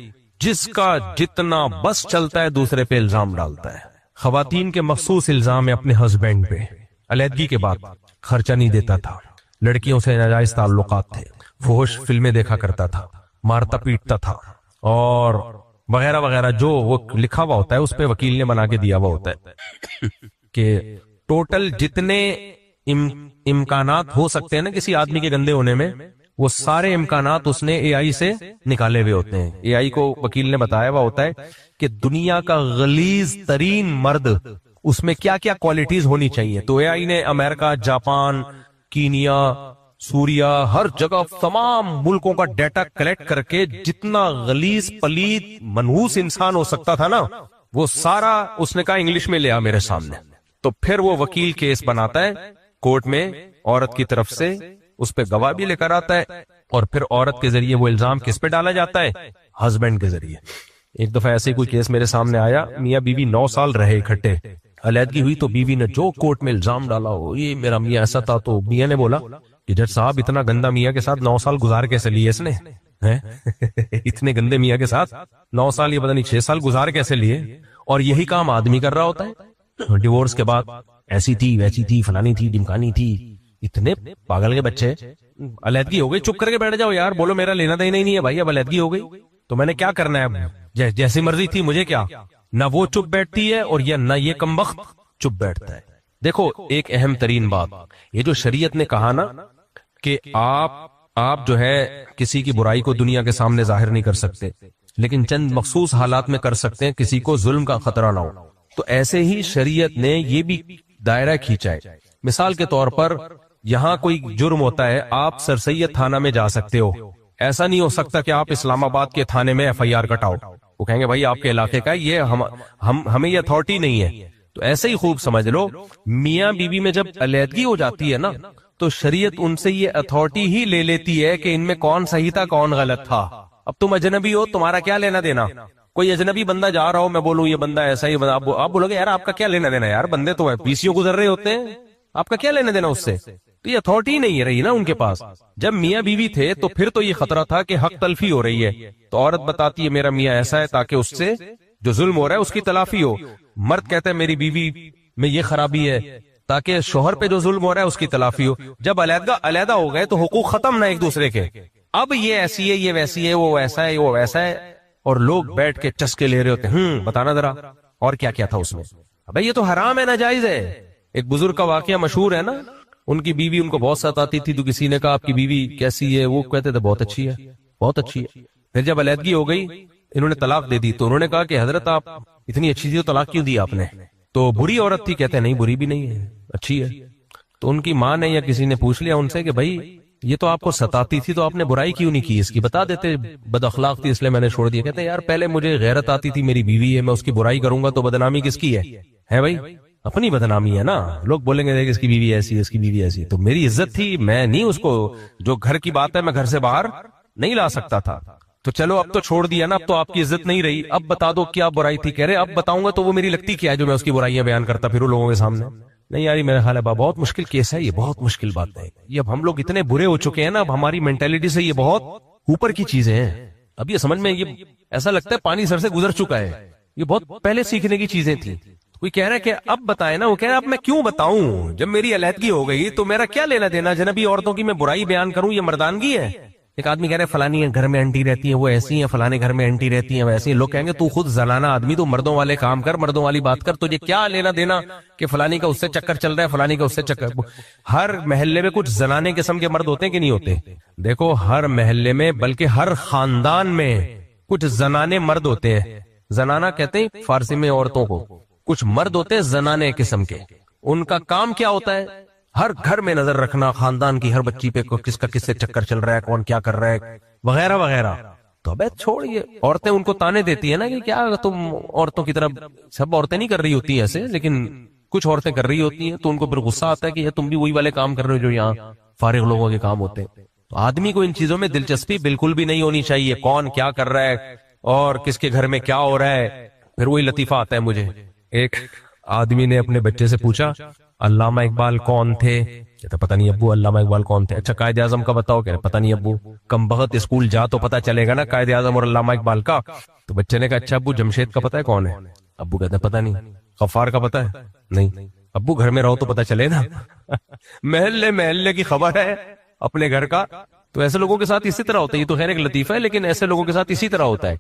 جس کا جتنا بس چلتا ہے دوسرے پہ الزام ڈالتا ہے۔ خواتین کے مخصوص الزام ہے اپنے ہسبینڈ پہ، علیحدگی کے بعد خرچہ نہیں دیتا تھا، لڑکیوں سے ناجائز تعلقات تھے، فحش فلمیں دیکھا کرتا تھا، مارتا پیٹتا تھا، اور وغیرہ وغیرہ جو وہ لکھا ہوا ہوتا ہے اس پہ وکیل نے بنا کے دیا ہوا ہوتا ہے کہ ٹوٹل جتنے امکانات ہو سکتے ہیں نا کسی آدمی کے گندے ہونے میں، وہ سارے امکانات اس نے اے آئی سے نکالے ہوئے ہوتے ہیں۔ اے آئی کو وکیل نے بتایا ہوا ہوتا ہے کہ دنیا کا غلیظ ترین مرد، اس میں کیا کیا کوالٹیز ہونی چاہیے، تو اے آئی نے امریکہ، جاپان، کینیا، سوریا، ہر جگہ تمام ملکوں کا ڈیٹا کلیکٹ کر کے جتنا غلیظ پلید منحوس انسان ہو سکتا تھا نا، وہ سارا اس نے کہا انگلش میں لیا میرے سامنے۔ تو پھر وہ وکیل کیس بناتا ہے کورٹ میں عورت کی طرف سے، اس پہ گواہ بھی لے کر آتا ہے، اور پھر عورت کے ذریعے وہ الزام کس پہ ڈالا جاتا ہے؟ ہسبینڈ کے ذریعے۔ ایک دفعہ ایسے کوئی کیس میرے سامنے آیا، میاں بیوی 9 سال رہے اکٹھے، علیحدگی ہوئی تو بیوی نے جو کورٹ میں الزام ڈالا ہو، یہ میرا میاں ایسا تھا، تو میاں نے بولا کہ جج صاحب اتنا گندا میاں کے ساتھ 9 سال گزار کیسے لیے اس نے؟ اتنے گندے میاں کے ساتھ 9 سال، یہ پتہ نہیں 6 سال گزار کیسے لیے؟ اور یہی کام آدمی کر رہا ہوتا ہے ڈیورس کے بعد، ایسی تھی ویسی تھی، فلانی تھی ڈمکانی تھی، اتنے پاگل کے بچے۔ علیحدگی ہو گئی، چپ کر کے بیٹھ جاؤ یار، بولو میرا لینا دینا ہی نہیں ہے بھائی، اب علیحدگی ہو گئی تو میں نے کیا کرنا ہے، اب جیسی مرضی تھی مجھے کیا؟ نہ وہ چپ بیٹھتی ہے اور نہ یہ کمبخت چپ بیٹھتا ہے۔ دیکھو ایک اہم ترین بات، یہ جو شریعت نے کہا نا کہ آپ جو ہے کسی کی برائی کو دنیا کے سامنے ظاہر نہیں کر سکتے، لیکن چند مخصوص حالات میں کر سکتے ہیں، کسی کو ظلم کا خطرہ نہ ہو، تو ایسے ہی شریعت نے یہ بھی دائرہ کھینچا ہے۔ مثال کے طور پر یہاں کوئی جرم ہوتا ہے، آپ سر سید تھانہ میں جا سکتے ہو، ایسا نہیں ہو سکتا کہ آپ اسلام آباد کے تھانے میں ایف آئی آر کٹاؤ، وہ کہیں گے بھائی آپ کے علاقے کا، یہ ہمیں یہ اتھارٹی نہیں ہے۔ تو ایسے ہی خوب سمجھ لو، میاں بیوی میں جب علیحدگی ہو جاتی ہے نا، تو شریعت ان سے یہ اتھارٹی ہی لے لیتی ہے کہ ان میں کون صحیح تھا کون غلط تھا۔ اب تم اجنبی ہو، تمہارا کیا لینا دینا؟ کوئی اجنبی بندہ جا رہا ہو، میں بولوں یہ بندہ ایسا ہی، آپ بولو گے یار آپ کا کیا لینا دینا یار، بندے تو پی سی او گزر رہے ہوتے ہیں، آپ کا کیا لینا دینا اس سے؟ تو یہ اتھارٹی نہیں رہی نا ان کے پاس۔ جب میاں بیوی تھے تو پھر تو یہ خطرہ تھا کہ حق تلفی ہو رہی ہے، تو عورت بتاتی ہے میرا میاں ایسا ہے، تاکہ اس سے جو ظلم ہو رہا ہے اس کی تلافی ہو۔ مرد کہتا ہے میری بیوی میں یہ خرابی ہے، تاکہ شوہر پہ جو ظلم ہو رہا ہے اس کی تلافی ہو۔ جب علیحدہ ہو گئے تو حقوق ختم نہ ایک دوسرے کے، اب یہ ایسی ہے، یہ ویسی ہے، وہ ایسا ہے، وہ ویسا ہے، اور لوگ بیٹھ کے چسکے لے رہے ہوتے ہیں، بتانا ذرا اور کیا کیا تھا اس میں؟ ابے یہ تو حرام ہے، ناجائز ہے۔ ایک بزرگ کا واقعہ مشہور ہے نا، ان کی بیوی ان کو بہت ستاتی تھی، تو کسی نے کہا آپ کی بیوی کیسی ہے؟ وہ کہتے تھے بہت اچھی ہے، بہت اچھی ہے۔ پھر جب علیحدگی ہو گئی، انہوں نے طلاق دے دی، تو انہوں نے کہا کہ حضرت آپ اتنی اچھی تھی تو طلاق کیوں دی آپ نے؟ تو بری عورت تھی؟ کہتے ہیں نہیں بری بھی نہیں ہے، اچھی ہے۔ تو ان کی ماں نے یا کسی نے پوچھ لیا ان سے کہ بھائی یہ تو آپ کو ستاتی تھی تو آپ نے برائی کیوں نہیں کی اس کی؟ بتا دیتے بد اخلاق تھی اس لیے میں نے چھوڑ دیا۔ کہتے ہیں یار پہلے مجھے غیرت آتی تھی، میری بیوی ہے، میں اس کی برائی کروں گا تو بدنامی کس کی ہے بھائی؟ اپنی بدنامی ہے نا، لوگ بولیں گے اس کی بیوی ایسی ہے، اس کی بیوی ایسی ہے، تو میری عزت تھی، میں نہیں اس کو، جو گھر کی بات ہے میں گھر سے باہر نہیں لا سکتا تھا، تو چلو اب تو چھوڑ دیا نا، اب تو آپ کی عزت نہیں رہی، اب بتا دو کیا برائی تھی؟ کہہ رہے اب بتاؤں گا تو وہ میری لگتی کیا ہے جو میں اس کی برائیاں بیان کرتا پھروں لوگوں کے سامنے؟ نہیں یار میرا خیال ہے بہت مشکل کیس ہے، یہ بہت مشکل بات ہے، یہ اب ہم لوگ اتنے برے ہو چکے ہیں نا، اب ہماری مینٹیلٹی سے یہ بہت اوپر کی چیزیں ہیں، اب یہ سمجھ میں یہ ایسا لگتا ہے پانی سر سے گزر چکا ہے، یہ بہت پہلے سیکھنے کی چیزیں تھیں۔ کوئی کہہ رہا ہے کہ اب بتائے نا، وہ کہہ رہا ہے اب میں کیوں بتاؤں، جب میری علیحدگی ہو گئی تو میرا کیا لینا دینا؟ جنبی عورتوں کی میں برائی بیان کروں، یہ مردانگی ہے؟ ایک آدمی کہہ رہے فلانی گھر میں انٹی رہتی ہیں وہ ایسی ہیں، فلانے گھر میں انٹی رہتی ہیں ویسی ہیں، لوگ کہیں گے تو خود زنانہ آدمی، تو مردوں والے کام کر، مردوں والی بات کر، تجھے کیا لینا دینا کہ فلانی کا اس سے چکر چل رہا ہے، فلانی کا اس سے چکر۔ ہر محلے میں کچھ زنانے قسم کے مرد ہوتے ہیں کہ نہیں ہوتے؟ دیکھو ہر محلے میں بلکہ ہر خاندان میں کچھ زنانے مرد ہوتے ہیں، زنانہ کہتے ہیں فارسی میں عورتوں کو، کچھ مرد ہوتے ہیں زنانے قسم کے، ان کا کام کیا ہوتا ہے؟ ہر گھر میں نظر رکھنا، خاندان کی ہر بچی پہ کس کا کس سے چکر چل رہا ہے، کون کیا کر رہا ہے، وغیرہ وغیرہ۔ تو ابے چھوڑ، یہ عورتیں ان کو تانے دیتی ہیں نا کہ کیا تم عورتوں کی طرف، سب عورتیں نہیں کر رہی ہوتی ہیں ایسے، لیکن کچھ عورتیں کر رہی ہوتی ہیں، تو ان کو پھر غصہ آتا ہے کہ یہ تم بھی وہی والے کام کر رہے ہو جو یہاں فارغ لوگوں کے کام ہوتے ہیں۔ تو آدمی کو ان چیزوں میں دلچسپی بالکل بھی نہیں ہونی چاہیے، کون کیا کر رہا ہے اور کس کے گھر میں کیا ہو رہا ہے۔ پھر وہی لطیفہ آتا ہے مجھے، ایک آدمی نے اپنے بچے سے پوچھا علامہ اقبال کون تھے؟ کہتا پتہ نہیں ابو علامہ اقبال کون تھے. اچھا قائد اعظم کا بتاؤ. کہتے پتہ نہیں ابو. کم بخت اسکول جا تو پتہ چلے گا نا قائد اعظم اور علامہ اقبال کا. تو بچے نے کہا اچھا ابو جمشید کا پتہ ہے کون ہے؟ ابو کہتے ہیں پتہ نہیں. غفار کا پتہ ہے؟ نہیں. ابو گھر میں رہو تو پتہ چلے نا. محلے کی خبر ہے اپنے گھر کا. تو ایسے لوگوں کے ساتھ اسی طرح ہوتا ہے. یہ تو خیر ایک لطیفہ ہے لیکن ایسے لوگوں کے ساتھ اسی طرح ہوتا ہے.